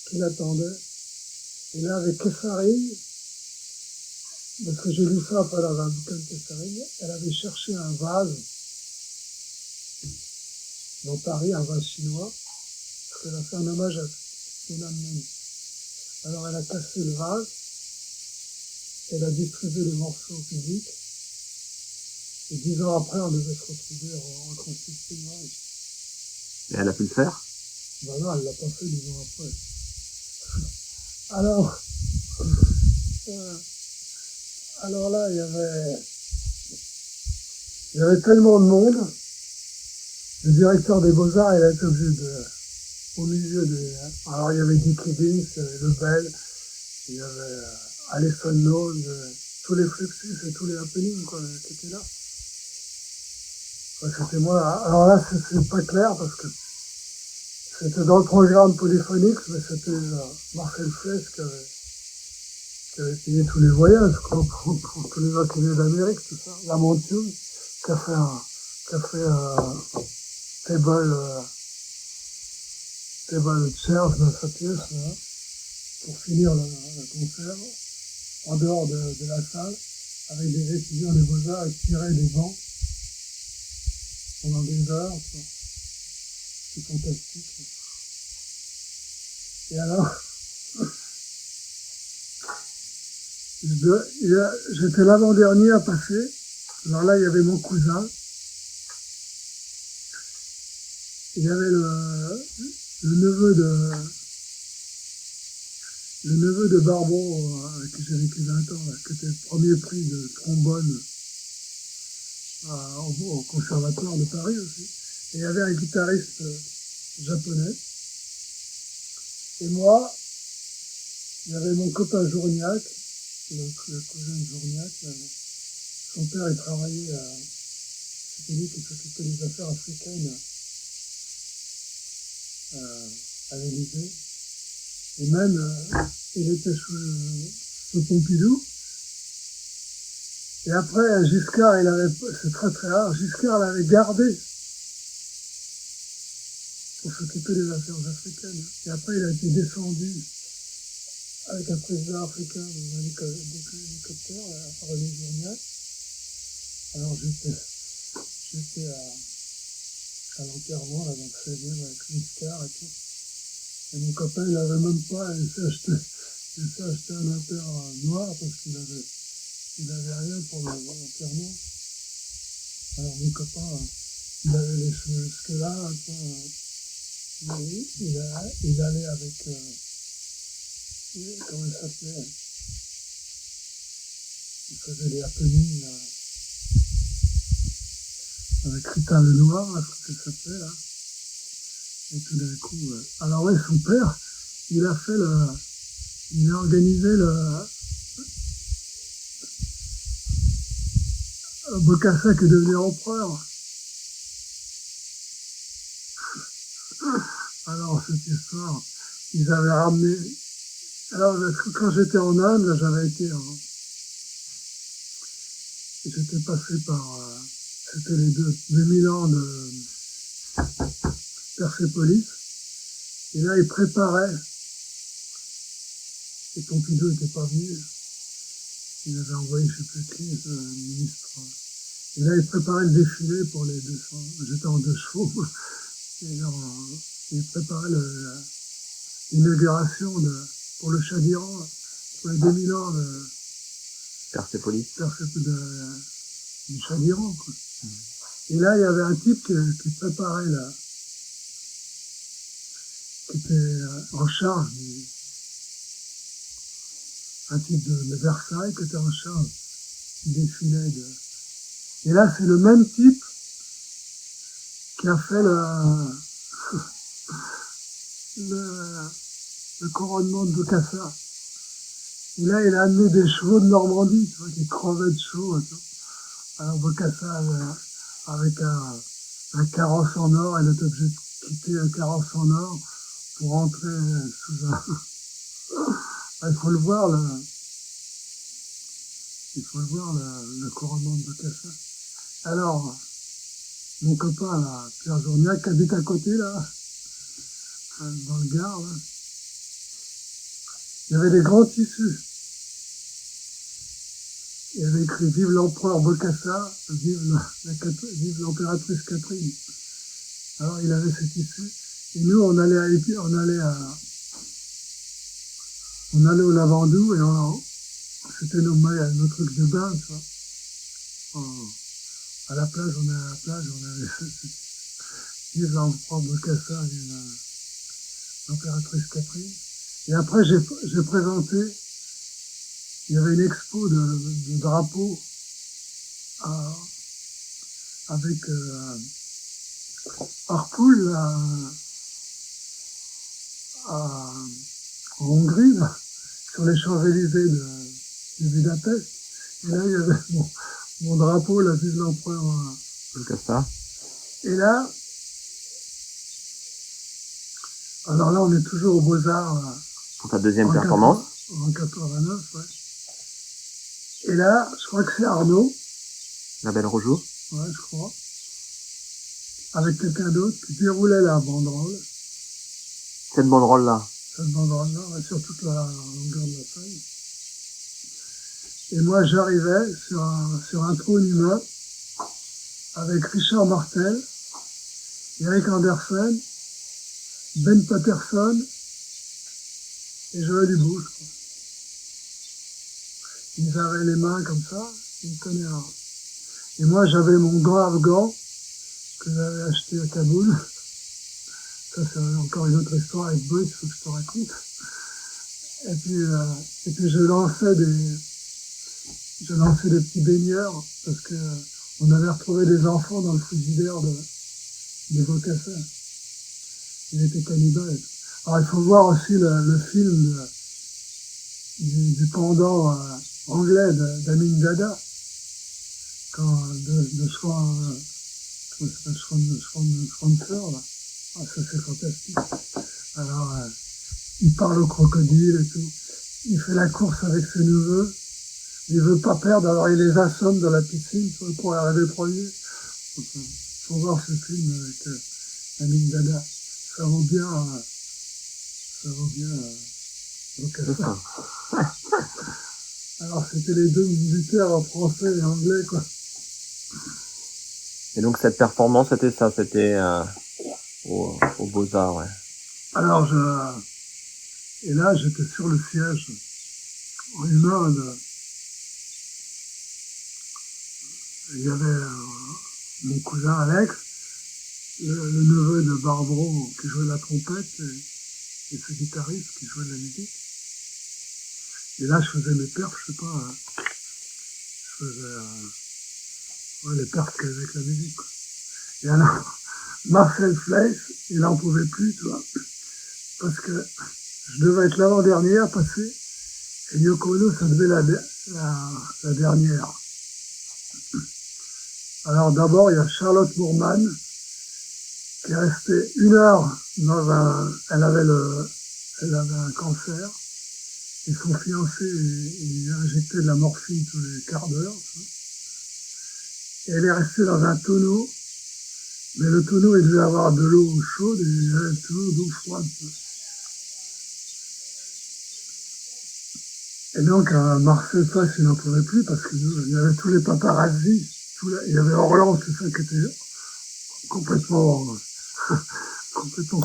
qui l'attendaient. Et là, avec Kesari, parce que j'ai lu ça après dans un bouquin de Kesari, elle avait cherché un vase dans Paris, un vase chinois, parce qu'elle a fait un hommage à Tiananmen. Alors elle a cassé le vase, elle a distribué les morceaux au public, et 10 ans après, on devait se retrouver en reconstituer le vase. Et elle a pu le faire? Ben non, elle l'a pas fait 10 ans après. Alors, alors là, il y avait tellement de monde, le directeur des Beaux-Arts, il a été obligé de, au milieu des... Alors il y avait Dick Higgins, il y avait Lebel, il y avait Alison Knowles, tous les Fluxus et tous les happenings quoi, qui étaient là. Ouais, c'était moi. Alors là, c'est pas clair parce que c'était dans le programme Polyphonique, mais c'était Marcel Flès qui avait payé tous les voyages quoi, pour tous les gens qui venaient d'Amérique, tout ça. La Montium, qui a fait Table Chairs dans sa pièce là, pour finir le concert, en dehors de la salle, avec des étudiants des Beaux-Arts qui tiraient des bancs pendant des heures. C'est fantastique. Et alors, j'étais l'avant-dernier à passer. Alors là, il y avait mon cousin. Il y avait le neveu de Barbon, avec qui j'ai vécu 20 ans, là, qui était le premier prix de trombone au Conservatoire de Paris aussi. Et il y avait un guitariste japonais. Et moi, il y avait mon copain Journiac, le cousin de Journiac. Son père, il travaillait c'était lui qui s'occupait des affaires africaines à l'Élysée. Et même, il était sous Pompidou. Et après, Giscard, c'est très très rare, Giscard l'avait gardé pour s'occuper des affaires africaines. Et après, il a été descendu avec un président africain dans un hélicoptère, René Journiac. Alors j'étais à l'enterrement, là, dans le 16e, avec Giscard et tout. Et mon copain, il n'avait même pas, il s'est acheté un impair noir parce qu'il avait rien pour l'enterrement. Alors mon copain, il avait les cheveux jusque là, il allait avec, comment il s'appelait, il faisait des happenings là, avec Rita Lenoir, là, ce que ça s'appelait là. Et tout d'un coup, alors ouais, son père, il a organisé le Bokassa qui est devenu empereur. Alors cette histoire, ils avaient ramené. Alors quand j'étais en Inde, j'étais passé par, c'était les 2000 ans de Persépolis. Et là, ils préparaient. Et Pompidou n'était pas venu. Il avait envoyé, je ne sais plus qui, le ministre. Et là, ils préparaient le défilé pour les 200. J'étais en 2 chevaux. Et alors, ils préparaient l'inauguration pour le Shah d'Iran, pour les 2000 ans de Persépolis. Du Shah d'Iran, quoi. Et là, il y avait un type qui préparait qui était en charge un type de Versailles qui était en charge du défilé Et là, c'est le même type qui a fait le couronnement de Bokassa. Et là, il a amené des chevaux de Normandie, tu vois, qui crevaient de chaud. Alors Bokassa, avec un carrosse en or, il était obligé de quitter un carrosse en or pour rentrer sous un... Il faut le voir, le couronnement de Bokassa. Alors, mon copain, là, Pierre Journiac, qui habite à côté, là, dans le Gard, là. Il y avait des grands tissus. Il y avait écrit Vive l'empereur Bokassa, vive l'impératrice Catherine. Alors il avait ces tissus. Et nous, on allait au Lavandou et c'était nos trucs de bain, tu vois. À la plage, on avait Vive l'empereur Bokassa, vive l'impératrice Catherine. Et après, j'ai présenté, il y avait une expo de drapeaux avec Harpoul, là, en Hongrie, là, sur les Champs-Élysées de Budapest. Et là, il y avait mon drapeau, la vive l'empereur. Bokassa. Et là, alors là, on est toujours aux Beaux-Arts. Pour ta deuxième performance. En 89, ouais. Et là, je crois que c'est Arnaud. La Belle Rojo. Ouais, je crois. Avec quelqu'un d'autre qui déroulait la banderole. Cette banderole-là. Cette banderole-là, ouais, sur toute la longueur de la feuille. Et moi, j'arrivais sur un trône humain avec Richard Martel, Eric Andersen, Ben Patterson et Joël Hubaut, je crois. Ils avaient les mains comme ça, ils me tenaient un. Et moi, j'avais mon gant afghan que j'avais acheté à Kaboul. Ça, c'est encore une autre histoire avec Boyd, il faut que je te raconte. Et puis je lançais des petits baigneurs parce que on avait retrouvé des enfants dans le frigidaire des Bokassa. Il était cannibale. Alors, il faut voir aussi le film du pendant anglais d'Amin Dada, de Schwanzer, là. Ah, ça c'est fantastique. Alors, il parle au crocodile et tout. Il fait la course avec ses neveux. Il veut pas perdre, alors il les assomme dans la piscine pour arriver premier. Enfin, faut voir ce film avec Amin Dada. Ça vaut bien Bokassa. Alors c'était les deux militaires français et anglais, quoi. Et donc cette performance, c'était ça, c'était au Beaux-Arts, ouais. Alors et là j'étais sur le siège en humain. Il y avait mon cousin Alex, le neveu de Barbro qui jouait de la trompette et ce guitariste qui jouait de la musique. Et là, je faisais mes perfs, je sais pas, je faisais les perfs avec la musique, quoi. Et alors, Marcel Fleiss, il en pouvait plus, tu vois, parce que je devais être l'avant-dernière à passer, et Yoko Ono, ça devait la dernière. Alors d'abord, il y a Charlotte Moorman, qui est restée 1 heure elle avait un cancer, et son fiancé, il lui a injecté de la morphine tous les quarts d'heure. Et elle est restée dans un tonneau, mais le tonneau, il devait avoir de l'eau chaude et il y avait toujours d'eau froide. Et donc, Marcel Fleiss, il n'en pouvait plus parce qu'il y avait tous les paparazzis, il y avait Orlan, tout ça, qui était complètement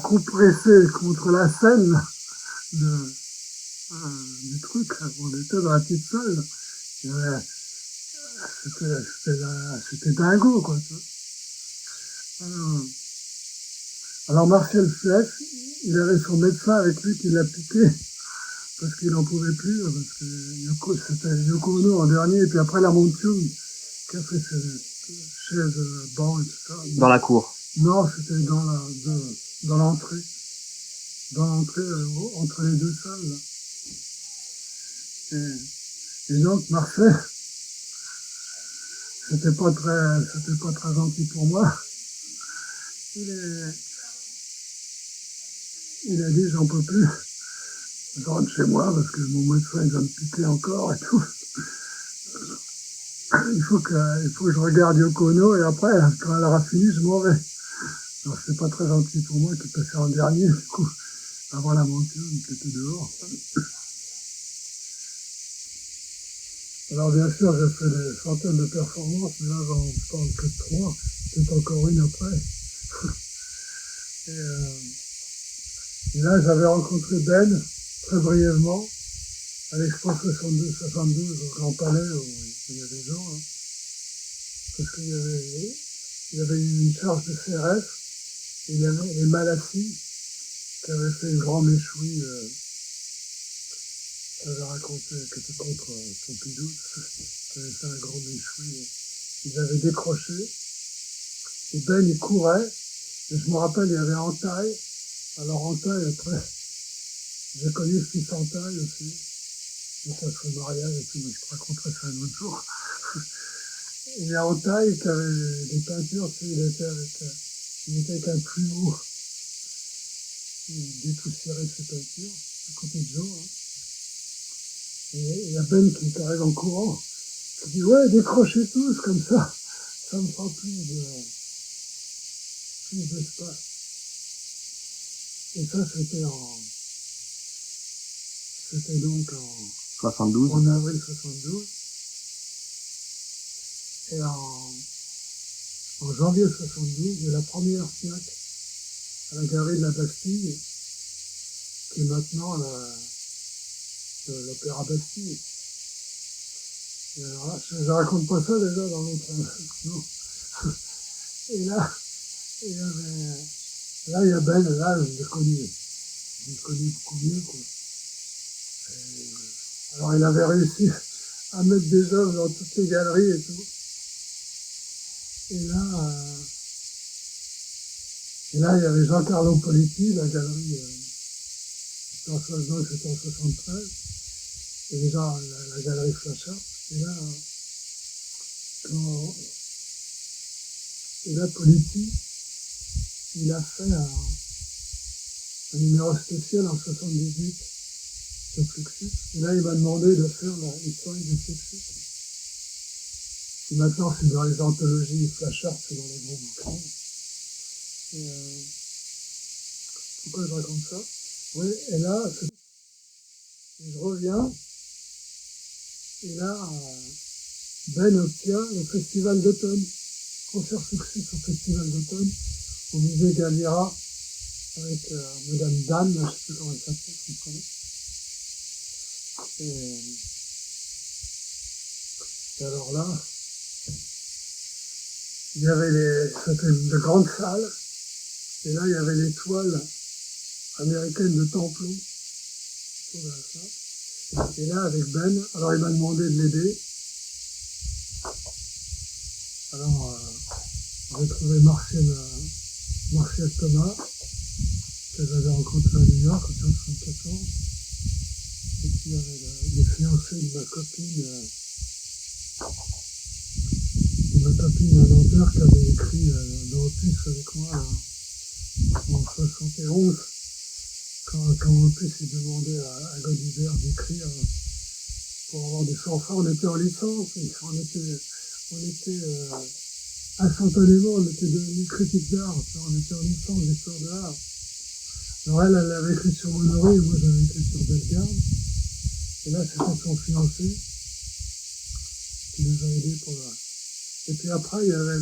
compressé contre la scène du truc. On était dans la petite salle. C'était dingo, quoi. Tu vois. Alors Marcel Fleiss, il avait son médecin avec lui qui l'a piqué parce qu'il n'en pouvait plus, parce que c'était Yoko Ono en dernier, et puis après la Montium qui a fait ses chaises, bancs et tout ça. Dans la cour. Non, c'était dans l'entrée. Dans l'entrée, entre les deux salles, là. Et donc, Marcel, c'était pas très gentil pour moi. Il a dit, j'en peux plus. Je rentre chez moi parce que mon médecin, il va me piquer encore et tout. il faut que je regarde Yoko Ono et après, quand elle aura fini, je m'en vais. Alors c'est pas très gentil pour moi qui est passé en dernier, du coup, avant la monture, qui était dehors. Alors bien sûr, j'ai fait des centaines de performances, mais là j'en parle que de 3, peut-être encore une après. Et, et là j'avais rencontré Ben, très brièvement, à l'Expo 72 au Grand Palais, où il y a des gens, hein, parce qu'il y avait une charge de CRF, et il y avait les Malassis, qui avaient fait une grande méchoui, j'avais raconté, qui était contre Pompidou, qui avait fait un grand méchoui. Ils avaient décroché, et Ben il courait, et je me rappelle, il y avait Entaille. Alors Entaille, après, j'ai connu le fils Entaille aussi, et ça fait le mariage et tout, mais je te raconterai ça un autre jour. Et il y a Entaille qui avait des peintures, tu sais, il était avec un plumeau, il dépoussiérait ses peintures, à côté de Joe, hein. Et il y a Ben qui arrive en courant, qui dit ouais, décrochez tous comme ça me fera plus d'espace. Et ça, c'était donc 72. en avril 72. Et en janvier 72, il y a la première FIAC à la galerie de la Bastille, qui est maintenant l'Opéra Bastille. Et alors, je ne raconte pas ça déjà dans l'autre. Non. Et là, il y avait. Là, il y a Ben, là, je l'ai connu beaucoup mieux, quoi. Alors, il avait réussi à mettre des œuvres dans toutes les galeries et tout. Et là, il y avait Giancarlo Politti, la galerie, c'était en 69, c'était en 73. Et déjà, la galerie Flachat. Et là, Politti, il a fait un numéro spécial en 78 sur Fluxus. Et là, il m'a demandé de faire l'histoire de Fluxus. Et maintenant, c'est dans les anthologies Flashart, c'est dans les gros bouquins. Et, pourquoi je raconte ça? Oui, et là, je reviens, et là, Ben obtient le festival d'automne, concert Fluxus au festival d'automne, au musée Galliera, avec Madame Dan, je ne sais plus comment elle s'appelle, vous comprenez. Et alors là, il y avait c'était de grandes salles, et là il y avait les toiles américaines de Templon autour de la salle. Et là avec Ben, alors il m'a demandé de l'aider. Alors j'ai trouvé Martial Thomas, que j'avais rencontré à New York en 1974. Et puis il y avait le fiancé de ma copine un auteur qui avait écrit dans Opus avec moi en 71, quand Opus il demandait à Godibert d'écrire pour avoir des fanfares. On était en licence, on était instantanément, on était devenus critiques d'art, on était en licence d'histoire de l'art. Alors elle avait écrit sur Monory et moi j'avais écrit sur Bellegarde. Et là c'était son fiancé qui nous a aidés pour la... Et puis après, il y avait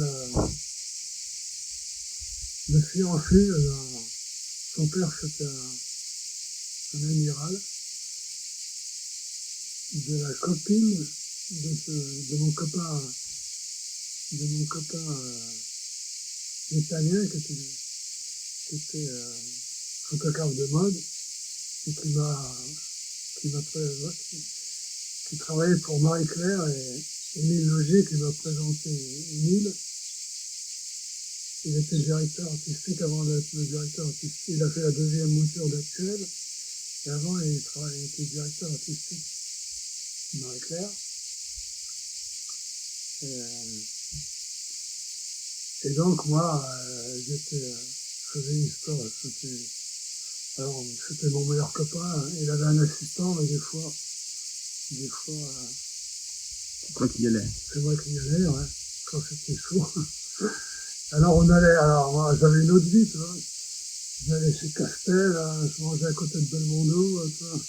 le fiancé, son père c'était un amiral, de la copine de mon copain italien qui était photographe de mode et qui travaillait pour Marie-Claire et Émile Logier qui m'a présenté Émile. Il était directeur artistique avant d'être le directeur artistique. Il a fait la deuxième mouture d'Actuel. Et avant, il était directeur artistique de Marie-Claire. Et donc, moi, je faisais une histoire. C'était mon meilleur copain. Il avait un assistant, mais des fois C'est toi qui y allais. C'est moi qui y allais, ouais, quand c'était chaud. Alors on allait, alors moi j'avais une autre vie, tu vois. J'allais chez Castel, je mangeais à côté de Belmondo, tu vois.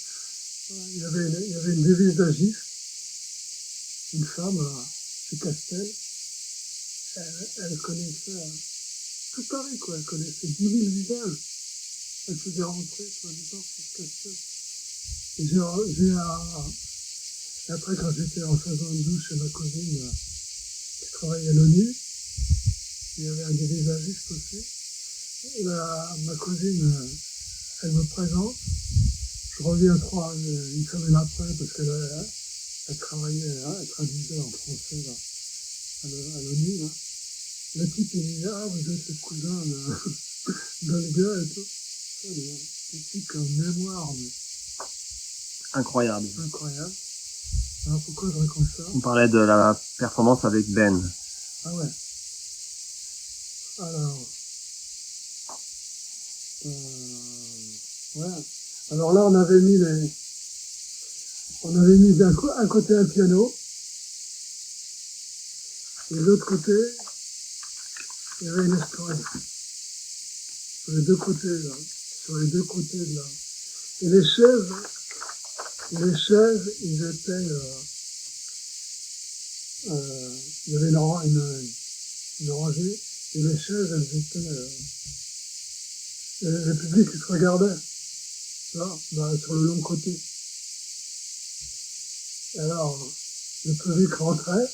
Il y avait une dévisagiste, une femme chez Castel. Elle connaissait tout Paris, quoi. Elle connaissait 10 000 visages. Elle faisait rentrer, soi-disant, pour Castel. Et et après, quand j'étais en 72 chez ma cousine qui travaillait à l'ONU, il y avait un dévisagiste aussi. Ma cousine, elle me présente. Je reviens une semaine après parce elle travaillait, elle traduisait en français là, à l'ONU. Là. Le type il dit ah vous êtes le cousin de le gars et tout. Des types en mémoire, mais Incroyable. incroyable. Alors pourquoi je raconte ça? On parlait de la performance avec Ben. Ah ouais. Alors, ouais. Alors là on avait mis d'un côté un piano et de l'autre côté il y avait une estrade. Sur les deux côtés là. Sur les deux côtés de là. Et les chaises, ils étaient, il y avait une rangée, et les chaises, elles étaient, le public, ils se regardaient, là, sur le long côté. Et alors, le public rentrait,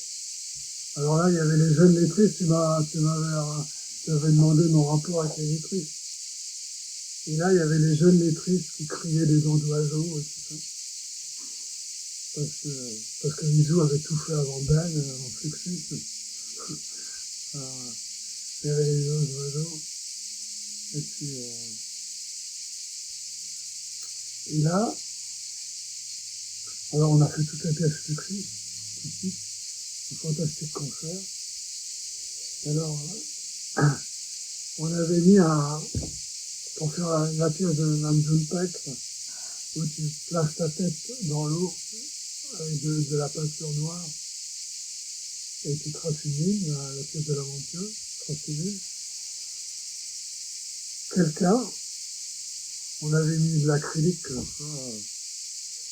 alors là, il y avait les jeunes lettristes, tu m'avais demandé mon rapport avec les lettristes. Et là, il y avait les jeunes lettristes qui criaient des noms d'oiseaux et tout ça. Parce que Lizou avait tout fait avant Ben, avant Fluxus. Il y avait les autres oiseaux. Et puis, et là, alors on a fait toute la pièce Fluxus, tout de suite. Un fantastique concert. Et alors, on avait mis pour faire la pièce de Nam June Paik, où tu places ta tête dans l'eau avec de la peinture noire et tu traces une ligne, la pièce de l'aventure, traces une ligne. On avait mis de l'acrylique,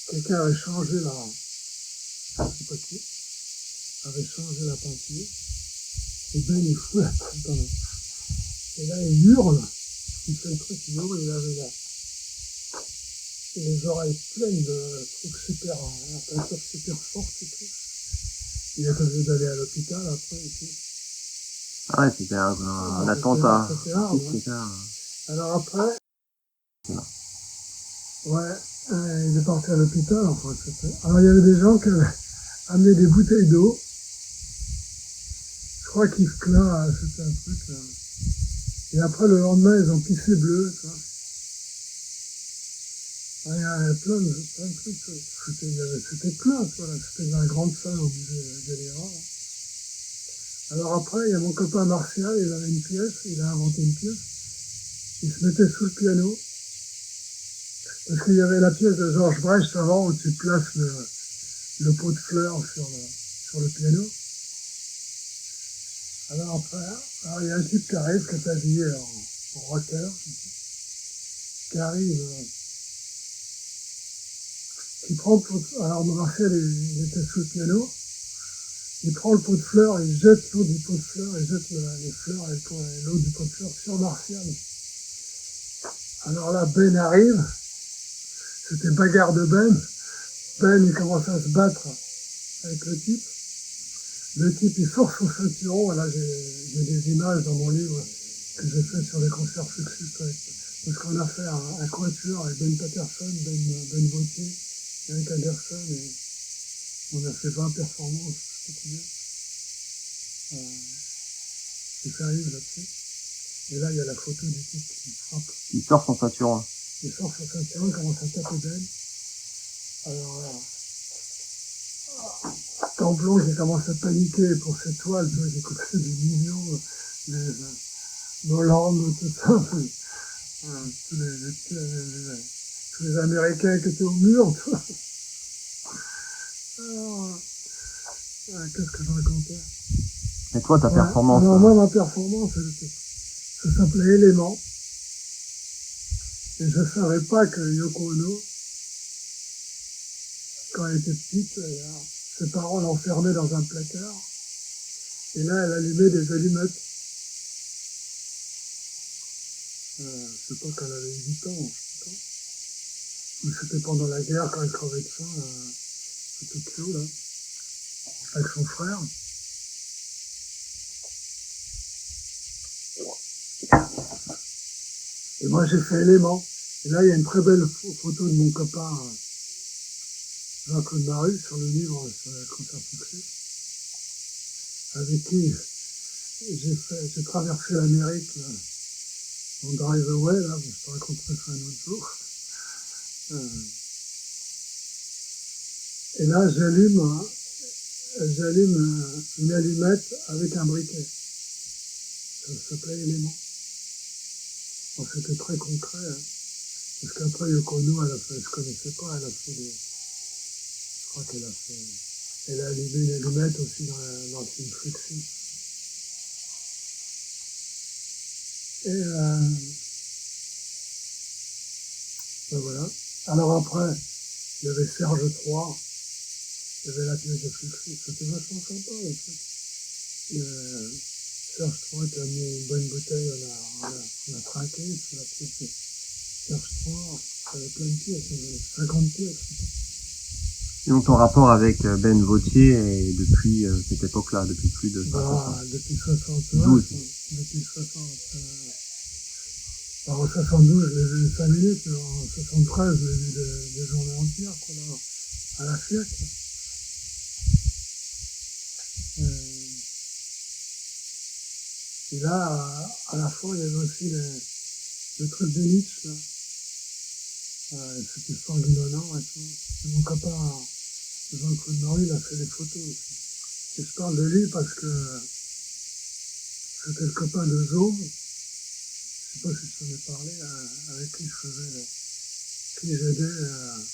quelqu'un avait changé je sais pas qui, avait changé la peinture, et Ben il fout la tête dans et là il hurle, il fait le truc, il hurle, il avait les oreilles pleines de trucs super, la peinture super forte et tout. Il est obligé d'aller à l'hôpital après et tout. Ah ouais, c'était un attentat. C'était hard, ouais. Alors après, ouais, il est parti à l'hôpital, enfin, alors il y avait des gens qui avaient amené des bouteilles d'eau. Je crois qu'Yves Klein, c'était un truc, là. Et après, le lendemain, ils ont pissé bleu, ça. Il y avait plein de trucs, c'était plein, voilà. C'était dans la grande salle au musée Galliera. Alors après, il y a mon copain Martial, il avait une pièce, il a inventé une pièce. Il se mettait sous le piano. Parce qu'il y avait la pièce de Georges Brecht avant où tu places le pot de fleurs sur le piano. Alors après, il y a un type qui arrive, qui est habillé en rocker, qui arrive, qui prend le pot de fleurs. Alors Martial, il était sous le piano. Il prend le pot de fleurs, il jette l'eau du pot de fleurs, il jette les fleurs et l'eau du pot de fleurs sur Martial. Alors là, Ben arrive, c'était bagarre de Ben. Ben, il commence à se battre avec le type. Le type, il sort son ceinturon. Là, j'ai des images dans mon livre que j'ai fait sur les concerts Fluxus. Parce qu'on a fait un quatuor avec Ben Patterson, Ben Vautier, Eric Anderson, et on a fait 20 performances, je sais pas combien. J'ai fait un livre là-dessus. Et là, il y a la photo du type qui frappe. Il sort son ceinturon. Il sort son ceinturon, il commence à taper Ben. Alors là, Templon, j'ai commencé à paniquer pour cette toile, tu vois, j'ai coûté des millions, Noland, tout ça, tous les Américains qui étaient au mur, tu vois. Alors, Qu'est-ce que je racontais? Et toi, ta Ouais. performance, Alors moi, ma performance, ça s'appelait Élément. Et je ne savais pas que Yoko Ono, quand elle était petite, ses parents l'enfermaient dans un placard. Et là, elle allumait des allumettes. Je sais pas quand elle avait 8 ans, je sais pas. Ou c'était pendant la guerre, quand elle crevait de faim à Tokyo, là, avec son frère. Et moi, j'ai fait Élément. Et là, il y a une très belle photo de mon copain Jean-Claude Maru sur le livre sur le concert succès, avec qui j'ai traversé l'Amérique là, en drive away, là, je te raconterai ça un autre jour. Et là, j'allume une allumette avec un briquet. Ça s'appelait Élément. Bon, c'était très concret, hein, parce qu'après Yoko Ono, je connaissais pas, elle a fait je crois qu'elle a fait, elle a allumé une allumette aussi dans le film Fluxus. Et ben voilà. Alors après, il y avait Serge III, il y avait la pièce de Fluxus, c'était vachement sympa le truc. Serge III qui a amené une bonne bouteille, on a trinqué, c'est la pièce de Serge III, il y avait plein de pièces, il y avait 50 pièces. et donc ton rapport avec Ben Vautier est depuis cette époque-là, depuis plus de 50 ans. Depuis 60, 12. Depuis 60. Alors en 72, je l'ai vu 5 minutes, mais en 73, je l'ai vu des journées entières, quoi, là, à la FIAC. Et là, à la fin, il y avait aussi le truc de Nietzsche, là. C'était sanguinolent et tout. Et mon copain Jean-Claude Marie, il a fait des photos aussi. Et je parle de lui parce que c'était le copain de Zoom. Je sais pas si je t'en ai parlé, avec qui j'aidais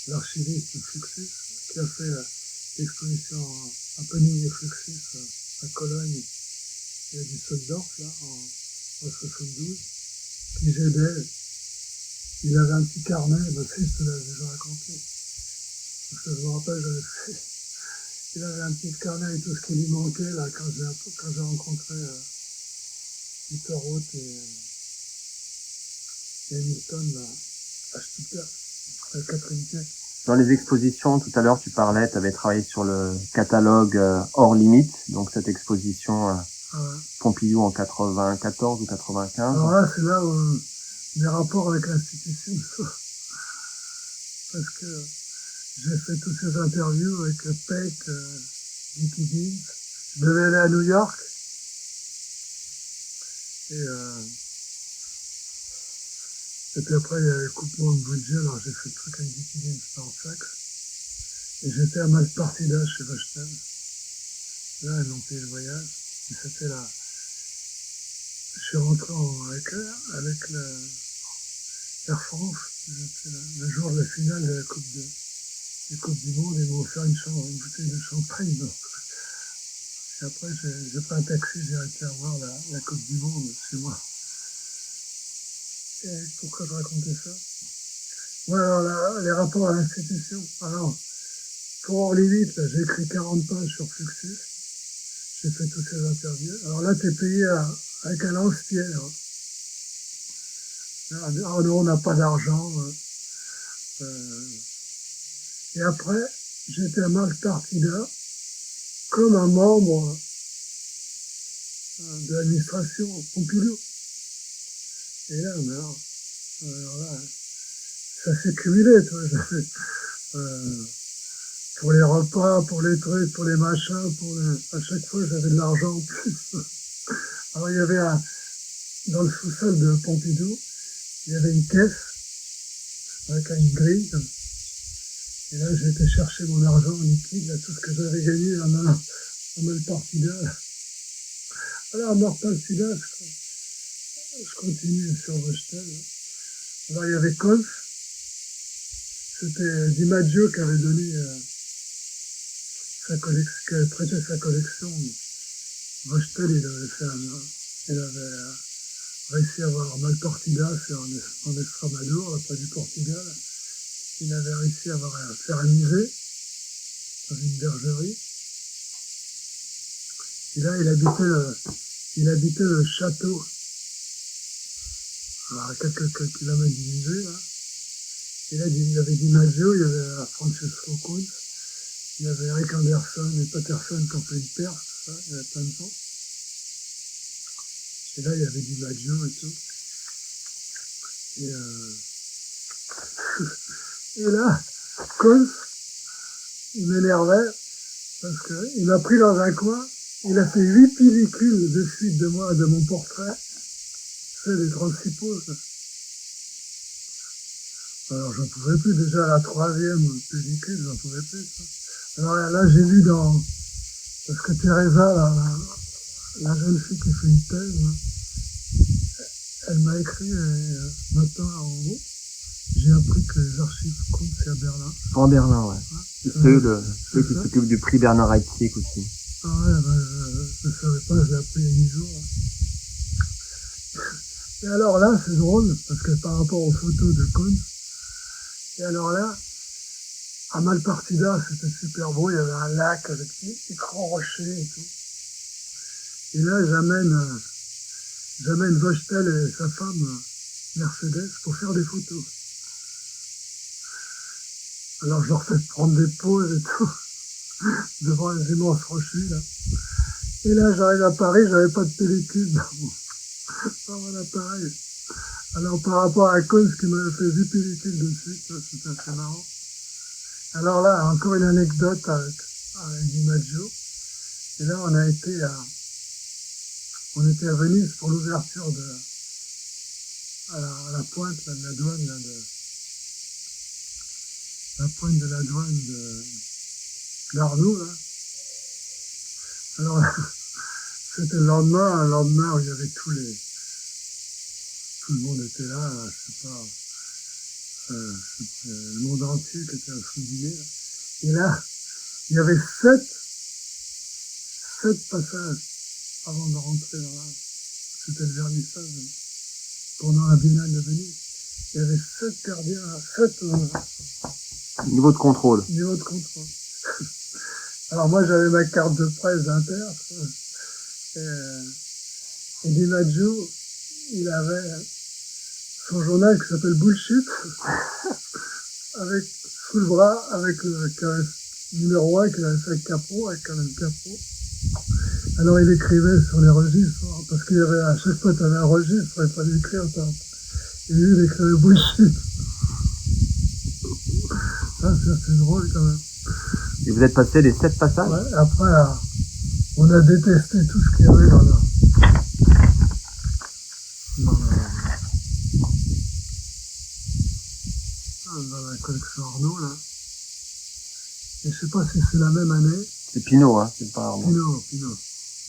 l'archiviste Fluxus, qui a fait l'exposition Happening et Fluxus à Cologne et à Düsseldorf, là, en 72, qui j'aidais. Il avait un petit carnet, ben, si, je te l'avais déjà raconté. Parce que je me rappelle, j'avais fait. Il avait un petit carnet avec tout ce qui lui manquait, là, quand j'ai rencontré Peter Roth et Hamilton, là, à Stuttgart, à Catherine Piet. Dans les expositions, tout à l'heure, tu parlais, tu avais travaillé sur le catalogue Hors Limite, donc cette exposition Pompidou en 94 ou 95. Alors là, c'est là où mes rapports avec l'institution, parce que j'ai fait toutes ces interviews avec Peck, Dickie Dean. Je devais aller à New York, et puis après, il y avait le coupement de budget, alors j'ai fait le truc avec Dickie Dean, c'était en fax. Et j'étais à Malpartida chez Vachtel. Là, ils m'ont payé le voyage. Et c'était là. Je suis rentré avec Air France. Le jour de la finale de la Coupe du Monde, ils m'ont offert une bouteille de champagne. Donc. Et après, j'ai pris un taxi, j'ai été voir la Coupe du Monde chez moi. Et pourquoi je racontais ça? Ouais, alors là, les rapports à l'institution. Alors, pour Hors Limite, j'ai écrit 40 pages sur Fluxus. J'ai fait toutes ces interviews. Alors là, t'es payé avec un lance-pierre. Ah non, on n'a pas d'argent. Et après, j'étais à Malpartida comme un membre de l'administration Pompidou. Et là, alors là, ça s'est cumulé, toi. Pour les repas, pour les trucs, pour les machins, à chaque fois, j'avais de l'argent en plus. Alors, il y avait dans le sous-sol de Pompidou, il y avait une caisse avec une grille. Et là, j'ai été chercher mon argent en liquide, là, tout ce que j'avais gagné à Malpartida. Alors, à Malpartida, je continue sur Vachtel. Alors, il y avait Kolf. C'était Di Maggio qui avait donné qui avait prêté sa collection, Vauchetel, il avait réussi à avoir Malpartida, c'est en Extremadure, là, près du Portugal. Il avait réussi à faire un musée dans une bergerie. Et là, il habitait le château, à quelques kilomètres du musée, là. Et là, il y avait DiMaggio, il y avait Francesco Kunz, il y avait Eric Anderson et Patterson qui ont fait une perf, tout ça, il y avait plein de gens. Et là, il y avait DiMaggio et tout. Et là, Kunz, il m'énervait parce qu'il m'a pris dans un coin, il a fait 8 pellicules de suite de moi, de mon portrait, c'est des 36 poses. Alors j'en pouvais plus, déjà à la 3e pellicule, j'en pouvais plus. Ça. Alors là j'ai vu parce que Teresa, la jeune fille qui fait une thèse, elle m'a écrit, et maintenant en haut, j'ai appris que les archives Kunz, c'est à Berlin. En Berlin, ouais. C'est ceux qui s'occupent du prix Bernard Heidsieck aussi. Ah ouais, je ne savais pas, je l'ai appris il y a 10 jours. Et alors là, c'est drôle, parce que par rapport aux photos de Kunz, et alors là, à Malpartida, c'était super beau, il y avait un lac avec des grands rochers et tout. Et là, j'amène Vauchetel et sa femme, Mercedes, pour faire des photos. Alors je leur fais prendre des poses et tout, devant les immenses rochers, là. Et là, j'arrive à Paris, j'avais pas de pellicule dans mon appareil. Alors par rapport à Kunz qui m'avait fait 8 pellicules dessus, c'était assez marrant. Alors là, encore une anecdote avec DiMaggio. Et là, on était à Venise pour l'ouverture à la pointe là, de la douane, la pointe de la douane d'Arnoux, là. Alors là, c'était le lendemain, un lendemain où il y avait tout le monde était là, je sais pas, le monde entier qui était à son dîner. Là. Et là, il y avait 7 passages avant de rentrer dans c'était le vernissage pendant la Biennale de Venise. Il y avait 7 gardiens, 7 niveau de contrôle. Niveau de contrôle. Alors moi, j'avais ma carte de presse d'Inter. Et DiMaggio, il avait son journal qui s'appelle Bullshit, sous le bras, avec le numéro 1 qu'il avait fait avec Capro, avec Colin Capro. Alors il écrivait sur les registres, parce qu'il y avait, à chaque fois tu avais un registre, il fallait écrire. Et lui, il écrivait Bullshit. Ça, c'est drôle quand même. Et vous êtes passé les 7 passages? Ouais, après, on a détesté tout ce qu'il y avait dans la collection Arnaud, là. Et je sais pas si c'est la même année. C'est Pinault, hein, c'est pas Arnaud. Pinot.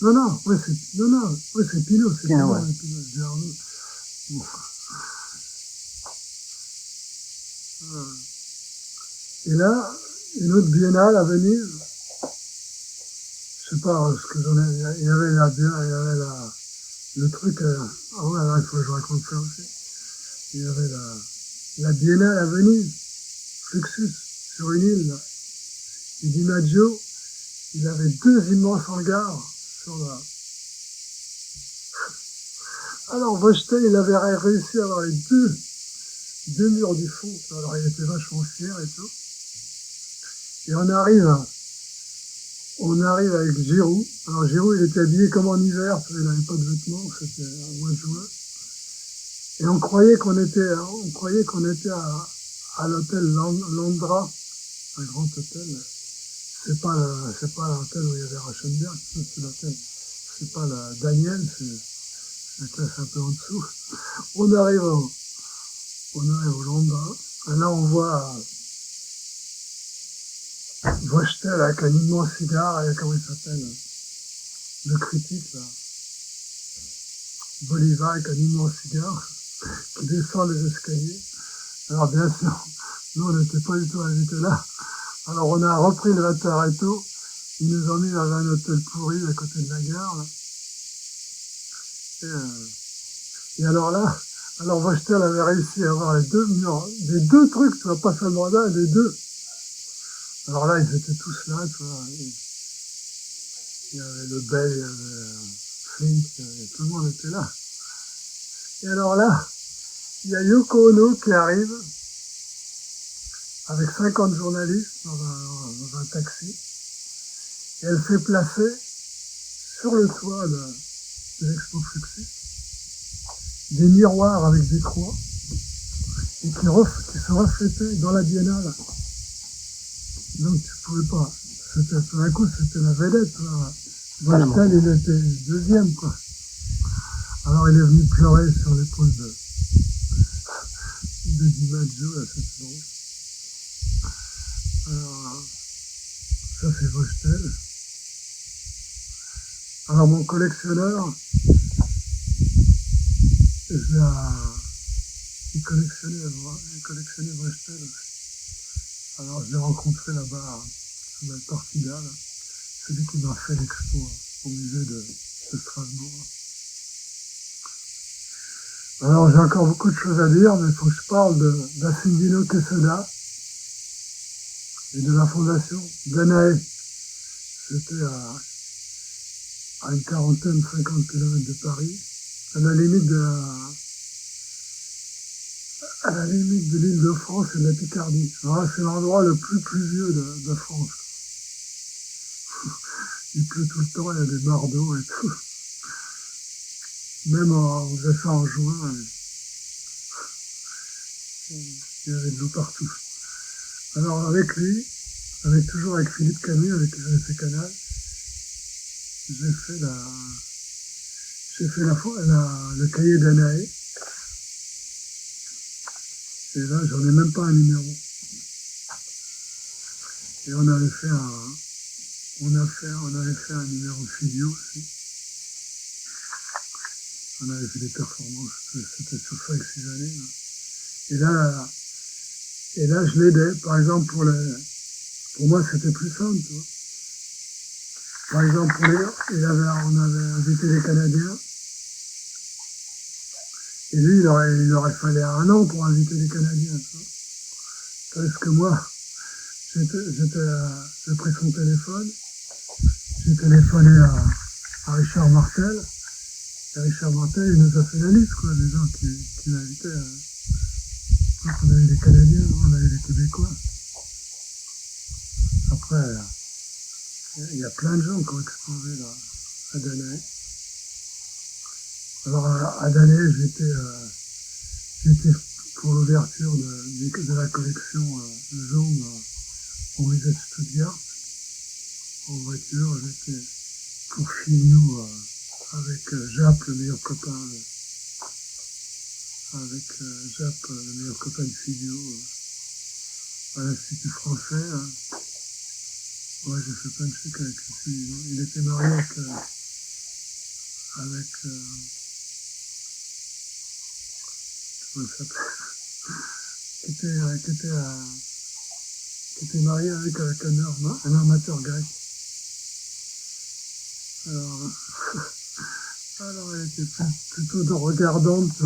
Non, ouais, c'est Pinot, c'est Pinot, ouais. Pinot, je dis Arnaud. Bon. Et là, une autre biennale à Venise, je sais pas ce que j'en ai, il y avait le truc, ah ouais, là, il faut que je raconte ça aussi. Il y avait la biennale à Venise, Fluxus, sur une île, là. Et DiMaggio, il avait 2 immenses hangars sur la... Alors Vauchetel, il avait réussi à avoir les deux murs du fond, alors il était vachement fier et tout. Et on arrive avec Giroud. Alors Giroud, il était habillé comme en hiver, il n'avait pas de vêtements, c'était un mois de juin. Et on croyait qu'on était à l'hôtel Landra, un grand hôtel. C'est pas l'hôtel où il y avait Rauschenberg, c'est l'hôtel. C'est pas la Daniel, c'est la classe un peu en dessous. On arrive au Landra. Et là, on voit Vauchetel avec un immense cigare, et comment il s'appelle, le critique, là. Bolivar avec un immense cigare, qui descend les escaliers. Alors, bien sûr, nous, on n'était pas du tout invités là. Alors, on a repris le Vateretto, il nous a mis dans un hôtel pourri à côté de la gare. Là. Et alors là, Vauchetel avait réussi à avoir les deux murs, des deux trucs, tu vois, pas seulement là, les deux. Alors là, ils étaient tous là, tu vois. Il y avait le Bel, il y avait Flint, tout le monde était là. Et alors là, il y a Yoko Ono qui arrive avec 50 journalistes dans un taxi. Et elle fait placer sur le toit de l'Expo Fluxus des miroirs avec des croix et qui se reflétaient dans la biennale. Donc tu pouvais pas. Tout d'un coup, c'était la vedette. Vauchetel, il était deuxième, quoi. Alors il est venu pleurer sur l'épaule de DiMaggio, là, c'était drôle. Alors, ça c'est Vauchetel. Alors mon collectionneur, il collectionnait Vauchetel. Alors je l'ai rencontré là-bas, à la Portugal, celui qui m'a fait l'expo au musée de Strasbourg. Alors j'ai encore beaucoup de choses à dire, mais il faut que je parle d'Ascendino Quesada et de la fondation Danae. C'était à une quarantaine, 50 km de Paris, à la limite de l'île de France et de la Picardie. Alors là, c'est l'endroit le plus pluvieux de France. Il pleut tout le temps, il y a des bardeaux et tout. Même on faisait ça en juin, il y avait de l'eau partout. Alors avec lui, toujours avec Philippe Camus, avec qui j'avais fait Canal, j'ai fait le cahier d'Anae. Et là, j'en ai même pas un numéro. Et on avait fait un numéro Filio aussi. On avait fait des performances, c'était sur 5-6 années. Là. Et là, je l'aidais. Par exemple, pour moi, c'était plus simple, tu vois. Par exemple, on avait invité les Canadiens. Et lui, il aurait fallu 1 an pour inviter les Canadiens, tu vois. Parce que moi, j'ai pris son téléphone. J'ai téléphoné à Richard Martel. Et Richard Martel, il nous a fait la liste, quoi, des gens qui m'invitaient. Donc on a eu les Canadiens, on a eu les Québécois. Après, il y a plein de gens qui ont exposé là, à Danae. Alors à Danae, j'étais pour l'ouverture de la collection Zoom au musée de Stuttgart. En voiture, j'étais pour Filio avec Jap, le meilleur copain. Avec Jap, le meilleur copain de Filio, à l'Institut français. Hein. Ouais, j'ai fait plein de trucs avec lui. Il était marié avec comment ça s'appelle, qui était marié avec un armateur grec. Alors elle était plutôt regardante.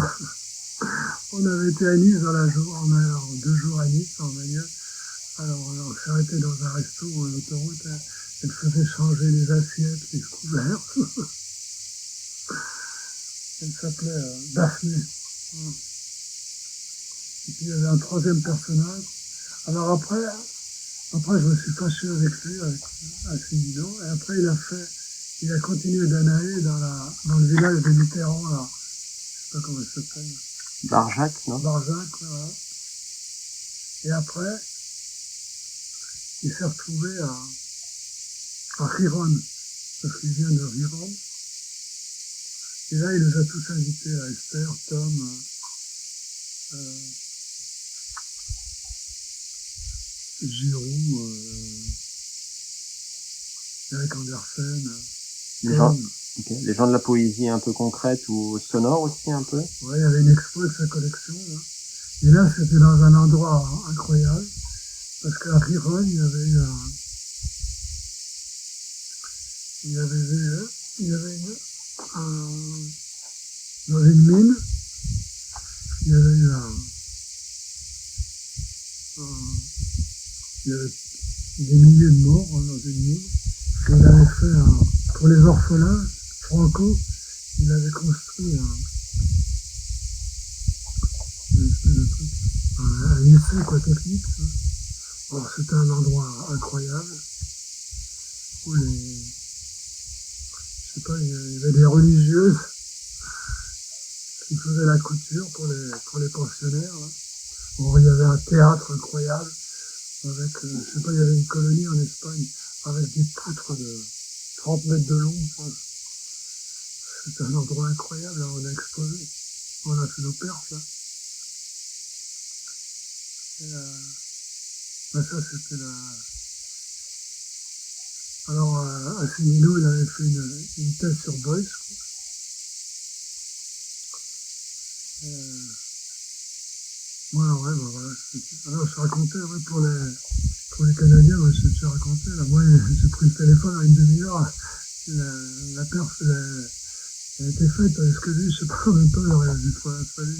On avait été à Nice dans la journée, 2 jours à Nice en bagnole. Alors on s'est arrêté dans un resto ou une autoroute. Elle faisait changer les assiettes, les couverts. Elle s'appelait Daphné. Et puis il y avait un 3e personnage. Alors après je me suis fâché avec lui, avec Ascendino. Et après il a continué Danae dans le village de Mitterrand, là. Je sais pas comment il s'appelle. Barjac, non? Barjac, voilà. Et après, il s'est retrouvé à Riron, parce qu'il vient de Riron. Et là, il nous a tous invités, à Esther, Tom, Giroud, Eric Andersen. Les gens de la poésie un peu concrète ou sonore aussi un peu. Ouais, il y avait une expo de sa collection. Là. Et là, c'était dans un endroit incroyable, parce qu'à Riron, il y avait eu il y avait dans une mine, il y avait eu il y avait des milliers de morts dans une mine. Et il avait fait pour les orphelins, Franco, il avait construit une espèce de truc, un lycée quoi, technique. Hein. Alors c'était un endroit incroyable où je sais pas, il y avait des religieuses qui faisaient la couture pour les pensionnaires. Là. Bon, il y avait un théâtre incroyable avec, je sais pas, il y avait une colonie en Espagne avec des poutres de 30 mètres de long. Enfin, c'était un endroit incroyable, là, on a exposé. On a fait nos perfs, là. Et, ça, c'était Alors, Assimilou, il avait fait une thèse sur Boyce, quoi. Voilà, ouais, bah, voilà. Alors, je racontais, ouais, pour les Canadiens, moi, je racontais, là, moi, j'ai pris le téléphone à une demi-heure, la perf, elle a été faite, est-ce que lui, je sais pas, en même temps, il aurait fallu.